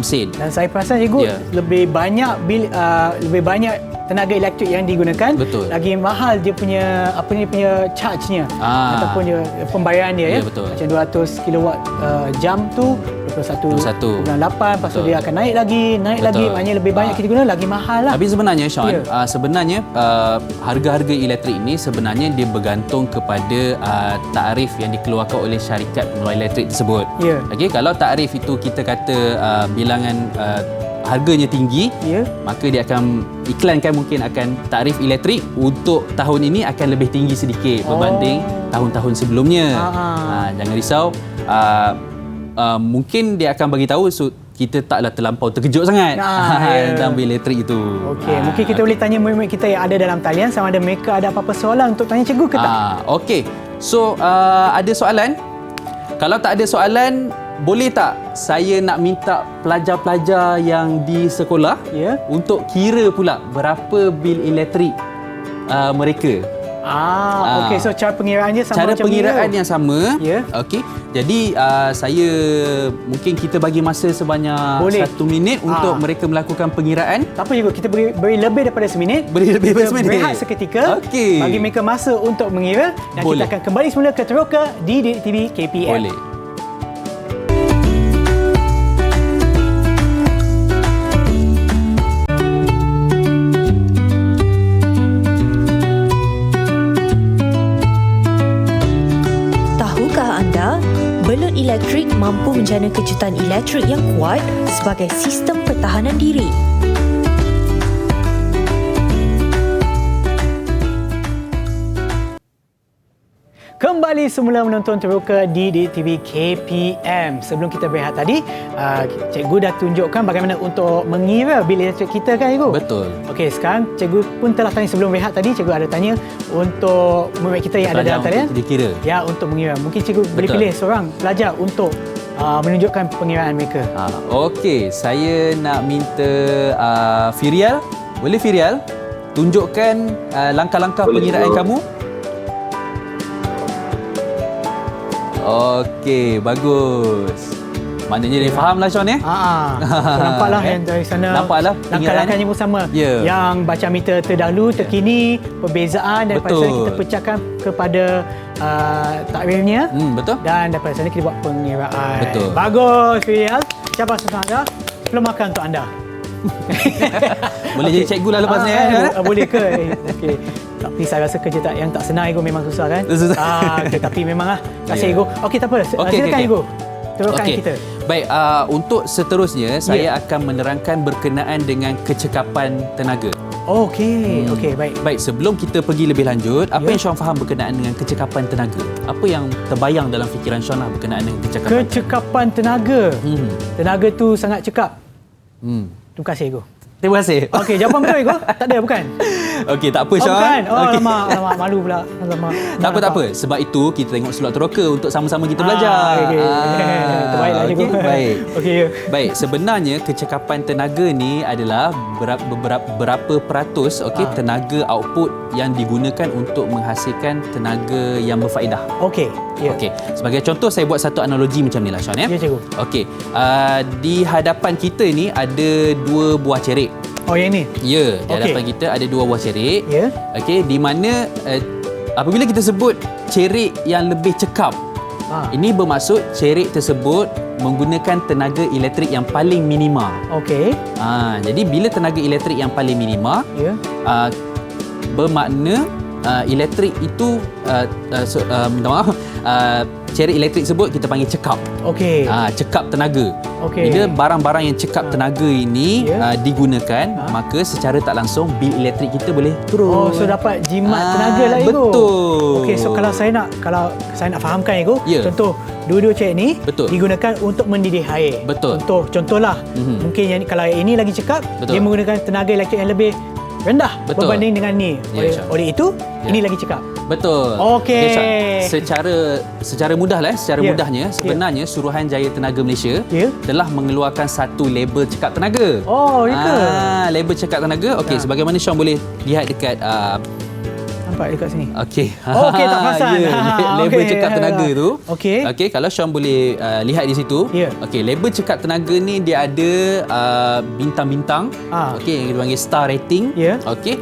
[SPEAKER 2] sen.
[SPEAKER 1] Dan saya perasan Igu lebih banyak lebih banyak tenaga elektrik yang digunakan,
[SPEAKER 2] betul,
[SPEAKER 1] lagi mahal dia punya punya charge-nya ataupun dia pembayaran dia.
[SPEAKER 2] Ya, betul.
[SPEAKER 1] Macam 200 kilowatt jam tu 21.8, lepas tu dia akan naik lagi, maknanya lebih banyak kita guna lagi mahal lah.
[SPEAKER 2] Tapi sebenarnya Sean, sebenarnya harga-harga elektrik ini sebenarnya dia bergantung kepada tarif yang dikeluarkan oleh syarikat pengeluaran elektrik tersebut. Okey, kalau tarif itu kita kata bilangan harganya tinggi, maka dia akan iklankan mungkin akan tarif elektrik untuk tahun ini akan lebih tinggi sedikit berbanding tahun-tahun sebelumnya. Jangan risau, mungkin dia akan bagi tahu kita taklah terlampau terkejut sangat tentang bil elektrik itu.
[SPEAKER 1] Okey, mungkin kita boleh tanya murid-murid kita yang ada dalam talian sama ada mereka ada apa-apa soalan untuk tanya cikgu ke tak?
[SPEAKER 2] Okey. So, ada soalan? Kalau tak ada soalan, boleh tak saya nak minta pelajar-pelajar yang di sekolah untuk kira pula berapa bil elektrik mereka?
[SPEAKER 1] Okey, so cara pengiraannya sama
[SPEAKER 2] cara
[SPEAKER 1] macam
[SPEAKER 2] pengiraan yang sama.
[SPEAKER 1] Ya.
[SPEAKER 2] Okey. Jadi saya mungkin kita bagi masa sebanyak 1 minit untuk mereka melakukan pengiraan.
[SPEAKER 1] Tak apa juga, kita beri lebih daripada seminit.
[SPEAKER 2] Beri lebih daripada seminit.
[SPEAKER 1] Berehat seketika.
[SPEAKER 2] Okey.
[SPEAKER 1] Bagi mereka masa untuk mengira dan
[SPEAKER 2] Boleh.
[SPEAKER 1] kita akan kembali semula ke Teroka di DTV KPM.
[SPEAKER 2] Boleh.
[SPEAKER 7] Belut elektrik mampu menjana kejutan elektrik yang kuat sebagai sistem pertahanan diri.
[SPEAKER 1] Kembali semula menonton Teroka di DTV KPM. Sebelum kita berehat tadi, cikgu dah tunjukkan bagaimana untuk mengira bil elektrik kita kan, cikgu?
[SPEAKER 2] Betul.
[SPEAKER 1] Okey, sekarang cikgu pun telah tanya sebelum berehat tadi, cikgu ada tanya untuk murid kita yang ada dalam talian.
[SPEAKER 2] Dikira.
[SPEAKER 1] Ya, untuk mengira. Mungkin cikgu boleh pilih seorang pelajar untuk menunjukkan pengiraan mereka.
[SPEAKER 2] Okey, saya nak minta Firial. Boleh Firial? Tunjukkan langkah-langkah pengiraan kamu. Okey, bagus. Maknanya dia fahamlah Sean ya?
[SPEAKER 1] Nampaklah yang dari sana.
[SPEAKER 2] Nampaklah
[SPEAKER 1] langkah-langkahnya pun sama. Yang baca meter terdahulu, terkini, perbezaan daripada sana kita pecahkan kepada takrifnya.
[SPEAKER 2] Betul.
[SPEAKER 1] Dan daripada sana kita buat pengiraan.
[SPEAKER 2] Betul.
[SPEAKER 1] Bagus, Firial. Cabar sesuatu anda. Pelumakan untuk anda.
[SPEAKER 2] Boleh jadi cikgu lah lepas ni.
[SPEAKER 1] Boleh ke? Okey. Tapi saya rasa kerja yang tak senang, Ego, memang susah kan? Okay, tapi memanglah. Terima kasih, Ego. Okey, tak apa. Silakan, Ego. Teruskan kita.
[SPEAKER 2] Baik, untuk seterusnya saya akan menerangkan berkenaan dengan kecekapan tenaga.
[SPEAKER 1] Okey, baik.
[SPEAKER 2] Baik, sebelum kita pergi lebih lanjut, apa yang Sean faham berkenaan dengan kecekapan tenaga? Apa yang terbayang dalam fikiran Sean lah berkenaan dengan kecekapan?
[SPEAKER 1] Kecekapan tenaga. Tenaga tu sangat cekap. Terima kasih, Ego.
[SPEAKER 2] Terima kasih.
[SPEAKER 1] Okey, jawapan betul, Ego? Tak ada, bukan?
[SPEAKER 2] Okey, tak apa
[SPEAKER 1] Oh,
[SPEAKER 2] Sean.
[SPEAKER 1] bukan. Oh,
[SPEAKER 2] Okey.
[SPEAKER 1] alamak, malu pula. Alamak.
[SPEAKER 2] Tak apa. Sebab itu kita tengok slot teroka untuk sama-sama kita belajar.
[SPEAKER 1] Okey. Terbaiklah
[SPEAKER 2] okey,
[SPEAKER 1] cikgu.
[SPEAKER 2] baik.
[SPEAKER 1] Okey, ya.
[SPEAKER 2] Baik, sebenarnya kecekapan tenaga ni adalah berapa peratus tenaga output yang digunakan untuk menghasilkan tenaga yang berfaedah.
[SPEAKER 1] Okey. Ya.
[SPEAKER 2] Okey, sebagai contoh saya buat satu analogi macam ni lah Sean ya.
[SPEAKER 1] Ya, cikgu.
[SPEAKER 2] Okey, di hadapan kita ni ada 2 buah cerik.
[SPEAKER 1] Oh, yang ni.
[SPEAKER 2] Ya, di
[SPEAKER 1] Okey.
[SPEAKER 2] hadapan kita ada 2 buah cerik.
[SPEAKER 1] Ya.
[SPEAKER 2] Okey, di mana apabila kita sebut cerik yang lebih cekap, ini bermaksud cerik tersebut menggunakan tenaga elektrik yang paling minima.
[SPEAKER 1] Okey.
[SPEAKER 2] Jadi bila tenaga elektrik yang paling minima,
[SPEAKER 1] Ya.
[SPEAKER 2] bermakna elektrik itu minta maaf, cerik elektrik tersebut kita panggil cekap.
[SPEAKER 1] Okey.
[SPEAKER 2] Cekap tenaga.
[SPEAKER 1] Okey.
[SPEAKER 2] Bila barang-barang yang cekap tenaga ini
[SPEAKER 1] Ya.
[SPEAKER 2] digunakan, maka secara tak langsung bil elektrik kita boleh turun.
[SPEAKER 1] Oh, so dapat jimat tenaga lah, Ego.
[SPEAKER 2] Betul.
[SPEAKER 1] Okey, so kalau saya nak fahamkan, Ego,
[SPEAKER 2] Ya.
[SPEAKER 1] contoh dua-dua cerik ni
[SPEAKER 2] Betul.
[SPEAKER 1] digunakan untuk mendidih air.
[SPEAKER 2] Betul.
[SPEAKER 1] Contohlah, mungkin yang kalau yang ini lagi cekap,
[SPEAKER 2] Betul.
[SPEAKER 1] dia menggunakan tenaga elektrik yang lebih rendah
[SPEAKER 2] Betul.
[SPEAKER 1] berbanding dengan ni.
[SPEAKER 2] Ya, Syah.
[SPEAKER 1] Oleh itu,
[SPEAKER 2] Ya.
[SPEAKER 1] ini lagi cekap.
[SPEAKER 2] Betul.
[SPEAKER 1] Okey.
[SPEAKER 2] Sean, secara mudahlah, secara
[SPEAKER 1] Ya.
[SPEAKER 2] mudahnya sebenarnya Suruhanjaya Tenaga Malaysia
[SPEAKER 1] Ya.
[SPEAKER 2] telah mengeluarkan satu label cekap tenaga.
[SPEAKER 1] Oh, ya ke?
[SPEAKER 2] Label cekap tenaga. Okey, sebagaimana Sean boleh lihat dekat
[SPEAKER 1] Nampak dekat sini.
[SPEAKER 2] okey.
[SPEAKER 1] Okey, tak perasan.
[SPEAKER 2] Ya, label
[SPEAKER 1] Okey.
[SPEAKER 2] cekap tenaga tu.
[SPEAKER 1] Okey.
[SPEAKER 2] Okey, kalau Sean boleh lihat di situ.
[SPEAKER 1] Ya.
[SPEAKER 2] Okey, label cekap tenaga ni dia ada bintang-bintang. Okey, yang kita panggil star rating.
[SPEAKER 1] Ya.
[SPEAKER 2] Okey.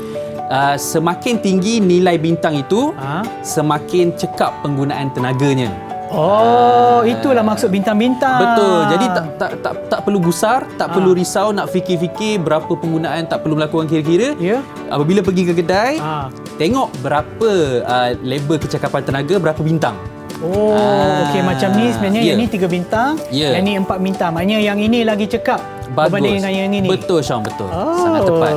[SPEAKER 2] Semakin tinggi nilai bintang itu, semakin cekap penggunaan tenaganya.
[SPEAKER 1] Oh, itulah maksud bintang-bintang.
[SPEAKER 2] Betul. Jadi tak perlu gusar, tak perlu risau nak fikir-fikir berapa penggunaan, tak perlu melakukan kira-kira.
[SPEAKER 1] Ya.
[SPEAKER 2] Apabila pergi ke kedai, tengok berapa label kecakapan tenaga, berapa bintang.
[SPEAKER 1] Oh, okey, macam ni sebenarnya
[SPEAKER 2] ya.
[SPEAKER 1] yang ni 3 bintang,
[SPEAKER 2] Ya.
[SPEAKER 1] yang ni 4 bintang. Maknanya yang ini lagi cekap berbanding dengan yang ini.
[SPEAKER 2] Betul Syam, betul.
[SPEAKER 1] Oh,
[SPEAKER 2] Sangat tepat.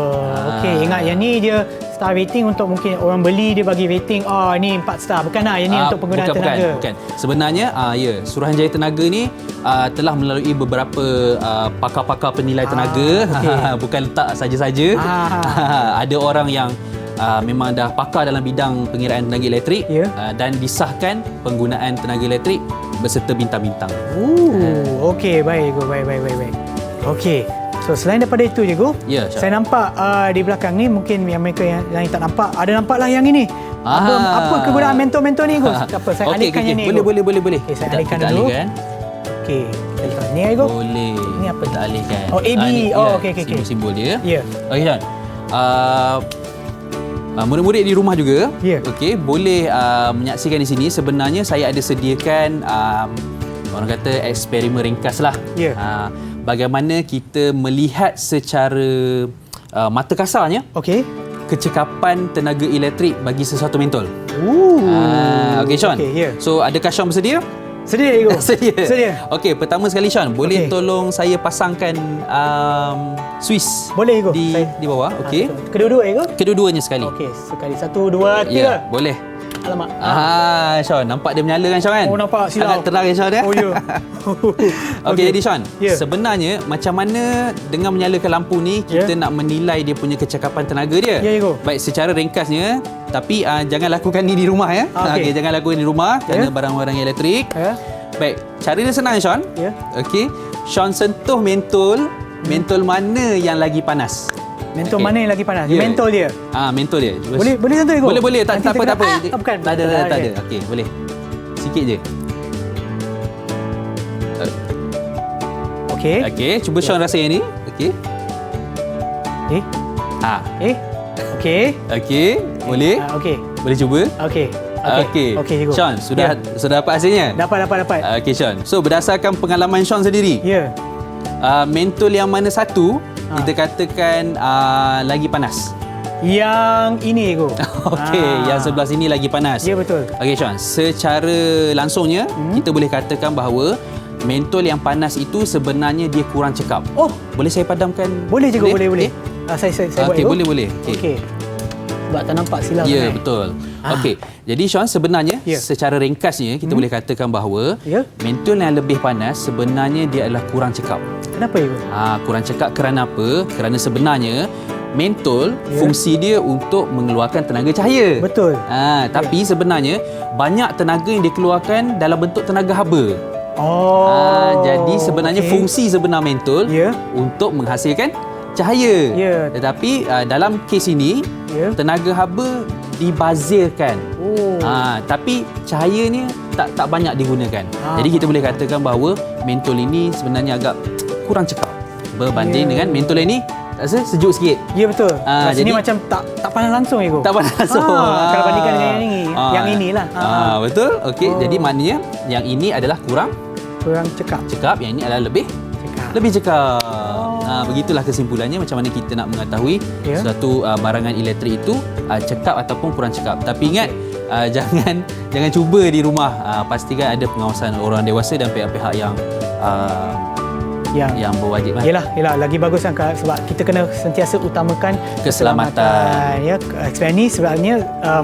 [SPEAKER 1] Okey, ingat yang ni dia star rating untuk mungkin orang beli dia bagi rating, oh ni 4 star. Bukan lah, yang ni untuk penggunaan tenaga.
[SPEAKER 2] Bukan. Sebenarnya Suruhanjaya Tenaga ni telah melalui beberapa pakar-pakar penilai tenaga.
[SPEAKER 1] okey.
[SPEAKER 2] Bukan letak saja-saja. Ada orang yang memang dah pakar dalam bidang pengiraan tenaga elektrik,
[SPEAKER 1] Ya.
[SPEAKER 2] dan disahkan penggunaan tenaga elektrik beserta bintang-bintang.
[SPEAKER 1] Okey, baik. Okey. So selain daripada itu je, Go,
[SPEAKER 2] Ya, Syah.
[SPEAKER 1] saya nampak di belakang ni mungkin yang mereka yang lain tak nampak, ada nampaklah yang ini. Apa kegunaan mentor-mentor ni, Go? Apa saya
[SPEAKER 2] Okey,
[SPEAKER 1] alihkan yang ni,
[SPEAKER 2] boleh,
[SPEAKER 1] Go?
[SPEAKER 2] boleh.
[SPEAKER 1] Okey, saya
[SPEAKER 2] Kita
[SPEAKER 1] alihkan dulu.
[SPEAKER 2] alihkan.
[SPEAKER 1] Okey, kita letak ni, Go.
[SPEAKER 2] Boleh.
[SPEAKER 1] Ini apa
[SPEAKER 2] Kita
[SPEAKER 1] ni?
[SPEAKER 2] alihkan.
[SPEAKER 1] Oh, AB.
[SPEAKER 2] Ni,
[SPEAKER 1] Oh,
[SPEAKER 2] ya,
[SPEAKER 1] okey.
[SPEAKER 2] Simbol-simbol dia.
[SPEAKER 1] Ya.
[SPEAKER 2] Okey, Syan. Murid-murid di rumah juga,
[SPEAKER 1] Ya.
[SPEAKER 2] okey, boleh menyaksikan di sini. Sebenarnya saya ada sediakan orang kata eksperimen ringkas lah.
[SPEAKER 1] Ya.
[SPEAKER 2] Bagaimana kita melihat secara mata kasarnya
[SPEAKER 1] Okey.
[SPEAKER 2] kecekapan tenaga elektrik bagi sesuatu mentol. Okey, Sean.
[SPEAKER 1] Okey, ya.
[SPEAKER 2] So, adakah Sean bersedia?
[SPEAKER 1] Sedia, Go. Sedia.
[SPEAKER 2] Okey, pertama sekali Sean, boleh
[SPEAKER 1] Okey.
[SPEAKER 2] tolong saya pasangkan Swiss
[SPEAKER 1] Boleh, Go.
[SPEAKER 2] di bawah, okey.
[SPEAKER 1] Kedua-dua, Go.
[SPEAKER 2] Kedua-duanya sekali.
[SPEAKER 1] Okey, sekali. 1, 2, 3.
[SPEAKER 2] Ya, boleh.
[SPEAKER 1] Alamak.
[SPEAKER 2] Sean, nampak dia menyala kan Sean kan?
[SPEAKER 1] Oh, nampak, silau.
[SPEAKER 2] Sangat terang kan Sean ya?
[SPEAKER 1] Oh, ya.
[SPEAKER 2] Okey, jadi Sean,
[SPEAKER 1] Ya.
[SPEAKER 2] sebenarnya macam mana dengan menyalakan lampu ni kita nak menilai dia punya kecekapan tenaga dia?
[SPEAKER 1] Ya, Go.
[SPEAKER 2] Baik, secara ringkasnya, tapi jangan lakukan ni di rumah ya.
[SPEAKER 1] Okey.
[SPEAKER 2] Okey, jangan lakukan di rumah kerana barang-barang elektrik.
[SPEAKER 1] Ya.
[SPEAKER 2] Baik, cara dia senang Sean.
[SPEAKER 1] Ya.
[SPEAKER 2] Okey, Sean sentuh mentol mana yang lagi panas.
[SPEAKER 1] Mentol
[SPEAKER 2] Okey.
[SPEAKER 1] mana yang lagi panas?
[SPEAKER 2] Ya.
[SPEAKER 1] Mentol dia.
[SPEAKER 2] Mentol dia.
[SPEAKER 1] Boleh sentuh, Go?
[SPEAKER 2] Boleh. Tak
[SPEAKER 1] Nanti
[SPEAKER 2] apa.
[SPEAKER 1] terkena- bukan.
[SPEAKER 2] Tak ada.
[SPEAKER 1] Okey.
[SPEAKER 2] Okey, boleh. Sikit je.
[SPEAKER 1] Okey.
[SPEAKER 2] Okey, cuba Sean rasa yang ni. Okey.
[SPEAKER 1] Okey.
[SPEAKER 2] Okey, boleh?
[SPEAKER 1] Okey.
[SPEAKER 2] Boleh cuba?
[SPEAKER 1] Okey. Okey, Go.
[SPEAKER 2] Sean, sudah dapat hasilnya?
[SPEAKER 1] Dapat.
[SPEAKER 2] Okey, Sean. So, berdasarkan pengalaman Sean sendiri,
[SPEAKER 1] Ya.
[SPEAKER 2] mentol yang mana satu kita katakan lagi panas?
[SPEAKER 1] Yang ini, Go.
[SPEAKER 2] Okey, yang sebelah sini lagi panas.
[SPEAKER 1] Ya, betul.
[SPEAKER 2] Okey, Sean. Secara langsungnya, kita boleh katakan bahawa mentol yang panas itu sebenarnya dia kurang cekap.
[SPEAKER 1] Oh,
[SPEAKER 2] Boleh saya padamkan?
[SPEAKER 1] boleh je, Go. Boleh.
[SPEAKER 2] Okey.
[SPEAKER 1] Saya buat,
[SPEAKER 2] Okey,
[SPEAKER 1] Go.
[SPEAKER 2] boleh.
[SPEAKER 1] Okey. Sebab tak nampak silau
[SPEAKER 2] Ya,
[SPEAKER 1] sangat.
[SPEAKER 2] betul. Okey. Jadi Sean, sebenarnya
[SPEAKER 1] Ya.
[SPEAKER 2] secara ringkasnya kita boleh katakan bahawa
[SPEAKER 1] Ya.
[SPEAKER 2] mentol yang lebih panas sebenarnya dia adalah kurang cekap.
[SPEAKER 1] Kenapa, Go?
[SPEAKER 2] Kurang cekap kerana apa? Kerana sebenarnya mentol fungsi dia untuk mengeluarkan tenaga cahaya.
[SPEAKER 1] Betul.
[SPEAKER 2] Tapi sebenarnya banyak tenaga yang dikeluarkan dalam bentuk tenaga haba. Jadi sebenarnya fungsi sebenar mentol untuk menghasilkan cahaya. Tetapi dalam kes ini tenaga haba dibazirkan. Tapi cahaya ni tak banyak digunakan. Jadi kita boleh katakan bahawa mentol ini sebenarnya agak kurang cekap berbanding dengan mentol ini rasa sejuk sikit.
[SPEAKER 1] Ya, betul. Rasanya
[SPEAKER 2] jadi
[SPEAKER 1] macam tak panas langsung Ego.
[SPEAKER 2] Tak panas langsung.
[SPEAKER 1] Kalau bandingkan dengan yang inilah.
[SPEAKER 2] Betul. Okey. Jadi maknanya yang ini adalah kurang cekap, yang ini adalah lebih cekap. Begitulah kesimpulannya macam mana kita nak mengetahui suatu barangan elektrik itu cekap ataupun kurang cekap. Tapi ingat jangan cuba di rumah. Pastikan ada pengawasan orang dewasa dan pihak-pihak yang berwajib.
[SPEAKER 1] Yelah, lagi bagus kan sebab kita kena sentiasa utamakan keselamatan. Ya, sebenarnya ni sebenarnya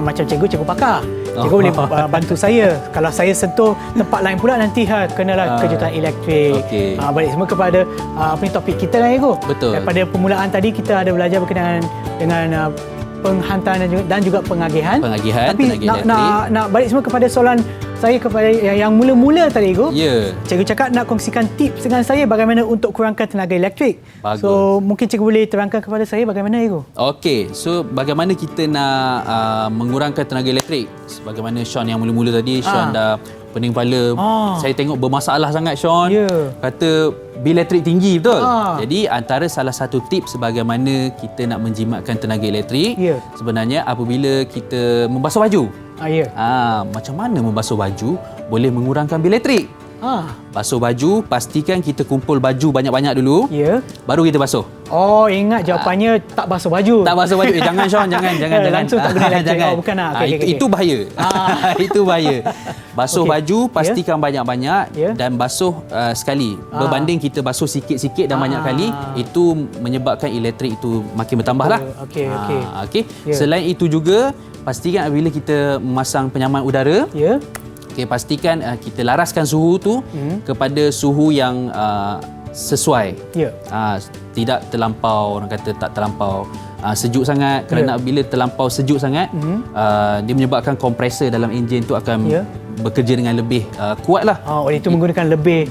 [SPEAKER 1] macam cikgu pakar. Cikgu boleh bantu saya. Kalau saya sentuh tempat lain pula nanti kenalah kejutan elektrik. Balik semua kepada topik kita lah Cikgu.
[SPEAKER 2] Betul.
[SPEAKER 1] Daripada permulaan tadi kita ada belajar berkenaan dengan penghantaran dan juga pengagihan. Tapi nak balik semua kepada soalan saya kepada yang mula-mula tadi Ego. Cikgu cakap nak kongsikan tips dengan saya bagaimana untuk kurangkan tenaga elektrik.
[SPEAKER 2] Bagus.
[SPEAKER 1] So mungkin cikgu boleh terangkan kepada saya bagaimana Ego.
[SPEAKER 2] Okey, so bagaimana kita nak mengurangkan tenaga elektrik? Sebagaimana Sean yang mula-mula tadi, Sean dah pening kepala. Saya tengok bermasalah sangat Sean. Kata bil elektrik tinggi, betul? Jadi antara salah satu tips bagaimana kita nak menjimatkan tenaga elektrik sebenarnya apabila kita membasuh baju. Macam mana membasuh baju boleh mengurangkan bil elektrik? Basuh baju, pastikan kita kumpul baju banyak-banyak dulu. Baru kita basuh.
[SPEAKER 1] Ingat jawapannya tak basuh baju.
[SPEAKER 2] Tak basuh baju. Jangan Sean, jangan.
[SPEAKER 1] Langsung tak guna elektrik. Bukan lah.
[SPEAKER 2] Itu bahaya. Itu bahaya. Basuh baju, pastikan banyak-banyak dan basuh sekali. Berbanding kita basuh sikit-sikit dan banyak kali, itu menyebabkan elektrik itu makin bertambahlah. Okey. Selain itu juga, pastikan apabila kita memasang penyaman udara, pastikan kita laraskan suhu tu kepada suhu yang sesuai. Tidak terlampau, orang kata tak terlampau sejuk sangat, kerana bila terlampau sejuk sangat dia menyebabkan kompresor dalam enjin tu akan bekerja dengan lebih kuatlah.
[SPEAKER 1] Oleh itu menggunakan lebih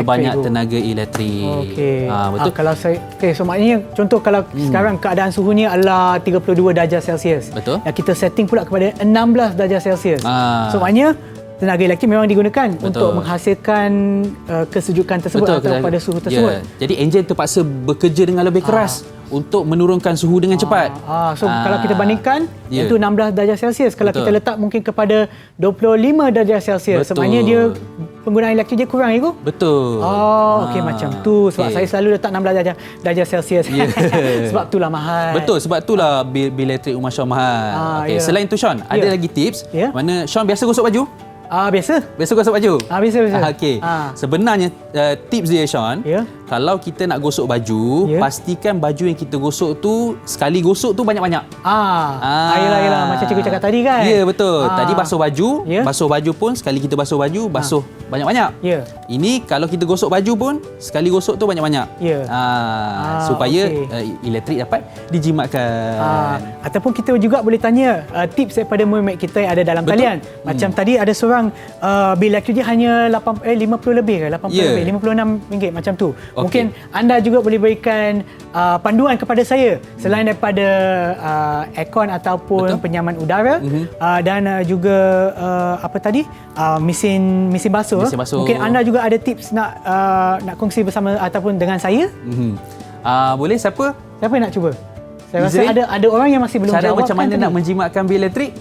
[SPEAKER 2] banyak tenaga elektrik.
[SPEAKER 1] Betul. Kalau saya so maknanya contoh kalau sekarang keadaan suhunya adalah 32 darjah Celsius.
[SPEAKER 2] Betul.
[SPEAKER 1] Dan kita setting pula kepada 16 darjah Celsius. So maknanya tenaga elektrik memang digunakan untuk menghasilkan kesejukan tersebut atau pada suhu tersebut.
[SPEAKER 2] Jadi enjin terpaksa bekerja dengan lebih keras untuk menurunkan suhu dengan cepat.
[SPEAKER 1] So kalau kita bandingkan itu 16 darjah Celsius. Kalau kita letak mungkin kepada 25 darjah Celsius, sebenarnya dia penggunaan elektrik dia kurang Ego.
[SPEAKER 2] Betul.
[SPEAKER 1] Okey macam tu. Sebab saya selalu letak 16 darjah Celsius. Sebab itulah mahal.
[SPEAKER 2] Betul, sebab itulah bil elektrik rumah Sean mahal. Selain tu Sean, ada lagi tips mana Sean biasa gosok baju?
[SPEAKER 1] Biasa
[SPEAKER 2] gosok baju?
[SPEAKER 1] Biasa.
[SPEAKER 2] Okey. Sebenarnya tips dia Sean, kalau kita nak gosok baju, pastikan baju yang kita gosok tu sekali gosok tu banyak-banyak.
[SPEAKER 1] Yelah macam cikgu cakap tadi kan.
[SPEAKER 2] Ya, betul. Tadi basuh baju, basuh baju pun sekali kita basuh baju, basuh banyak-banyak. Ini kalau kita gosok baju pun sekali gosok tu banyak-banyak. Supaya elektrik dapat dijimatkan.
[SPEAKER 1] Ataupun kita juga boleh tanya tips daripada murid kita yang ada dalam talian. Macam tadi ada seorang bil elektrik dia hanya 50 lebih ke 80 lebih, RM56 macam tu. Mungkin anda juga boleh berikan panduan kepada saya selain daripada aircon ataupun penyaman udara dan juga apa tadi mesin basuh. Mungkin anda juga ada tips nak kongsi bersama ataupun dengan saya.
[SPEAKER 2] Boleh, siapa
[SPEAKER 1] yang nak cuba? Saya rasa ada orang yang masih belum
[SPEAKER 2] cara
[SPEAKER 1] jawab.
[SPEAKER 2] Macam mana nak menjimatkan bil elektrik?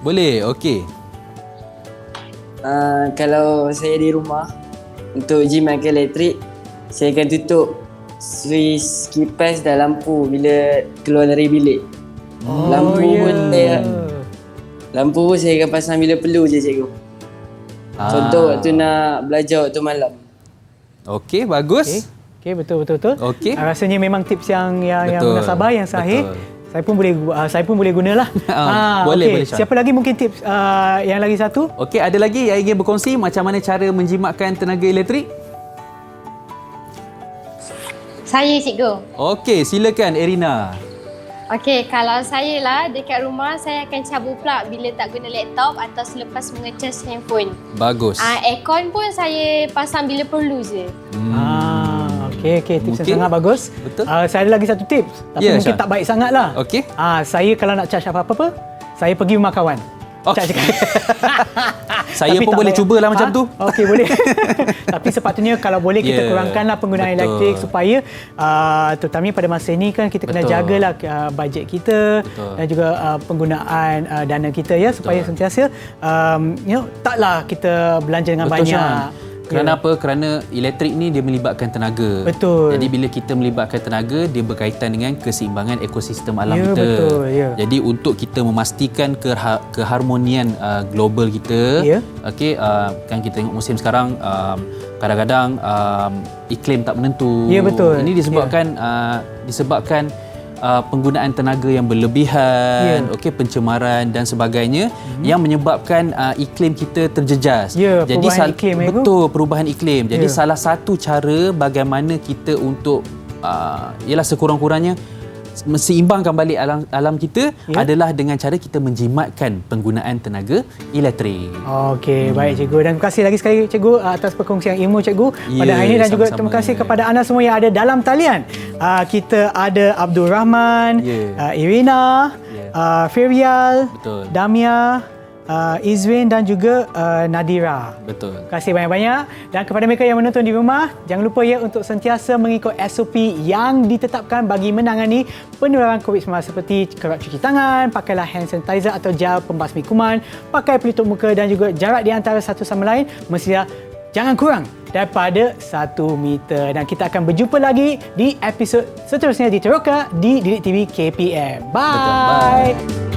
[SPEAKER 2] Boleh, okey.
[SPEAKER 9] Kalau saya di rumah, untuk jimatkan elektrik, saya akan tutup suis kipas dan lampu bila keluar dari bilik. Lampu pun saya akan pasang bila perlu je cikgu. Contoh waktu nak belajar waktu malam.
[SPEAKER 2] Okey, bagus.
[SPEAKER 1] Okey, betul.
[SPEAKER 2] Okey.
[SPEAKER 1] Rasanya memang tips yang munasabah, yang sahih. Saya pun boleh gunalah.
[SPEAKER 2] Boleh.
[SPEAKER 1] Siapa lagi mungkin tips yang lagi satu?
[SPEAKER 2] Okey, ada lagi yang ingin berkongsi macam mana cara menjimatkan tenaga elektrik?
[SPEAKER 4] Saya cikgu.
[SPEAKER 2] Okey, silakan Erina.
[SPEAKER 4] Okey, kalau saya lah dekat rumah saya akan cabut plug bila tak guna laptop atau selepas mengecas handphone.
[SPEAKER 2] Bagus.
[SPEAKER 4] Aircon pun saya pasang bila perlu je.
[SPEAKER 1] Okey, tips yang sangat bagus.
[SPEAKER 2] Betul.
[SPEAKER 1] Saya ada lagi satu tips, tapi mungkin tak baik sangat lah.
[SPEAKER 2] Okey.
[SPEAKER 1] Saya kalau nak charge apa-apa, saya pergi rumah kawan.
[SPEAKER 2] Okay. Saya pun boleh cubalah macam tu.
[SPEAKER 1] Okey, boleh. Tapi sepatutnya kalau boleh kita kurangkanlah penggunaan elektrik supaya terutamanya pada masa ini kan kita kena jagalah bajet kita dan juga penggunaan dana kita ya supaya sentiasa taklah kita belanja dengan banyak.
[SPEAKER 2] Kerana apa? Kerana elektrik ni dia melibatkan tenaga.
[SPEAKER 1] Betul.
[SPEAKER 2] Jadi bila kita melibatkan tenaga, dia berkaitan dengan keseimbangan ekosistem alam kita.
[SPEAKER 1] Betul.
[SPEAKER 2] Jadi untuk kita memastikan keharmonian global kita, okey, kan kita tengok musim sekarang kadang-kadang iklim tak menentu.
[SPEAKER 1] Ya, betul.
[SPEAKER 2] Ini disebabkan penggunaan tenaga yang berlebihan, okey, pencemaran dan sebagainya yang menyebabkan iklim kita terjejas.
[SPEAKER 1] Jadi
[SPEAKER 2] perubahan iklim. Jadi salah satu cara bagaimana kita untuk ialah sekurang-kurangnya seimbangkan balik alam kita adalah dengan cara kita menjimatkan penggunaan tenaga elektrik.
[SPEAKER 1] Okey, baik cikgu, dan terima kasih lagi sekali cikgu atas perkongsian ilmu cikgu pada hari ini dan juga terima kasih kepada anda semua yang ada dalam talian. Kita ada Abdul Rahman, Irina, Ferial, Damia, Izwin dan juga Nadira.
[SPEAKER 2] Betul.
[SPEAKER 1] Terima kasih banyak-banyak. Dan kepada mereka yang menonton di rumah, jangan lupa ya untuk sentiasa mengikut SOP yang ditetapkan bagi menangani penularan COVID-19 seperti kerap cuci tangan, pakailah hand sanitizer atau gel pembasmi kuman, pakai pelitup muka dan juga jarak di antara satu sama lain mestilah jangan kurang daripada 1 meter. Dan kita akan berjumpa lagi di episod seterusnya di Teroka di Didik TV KPM. Bye.
[SPEAKER 2] Betul. Bye.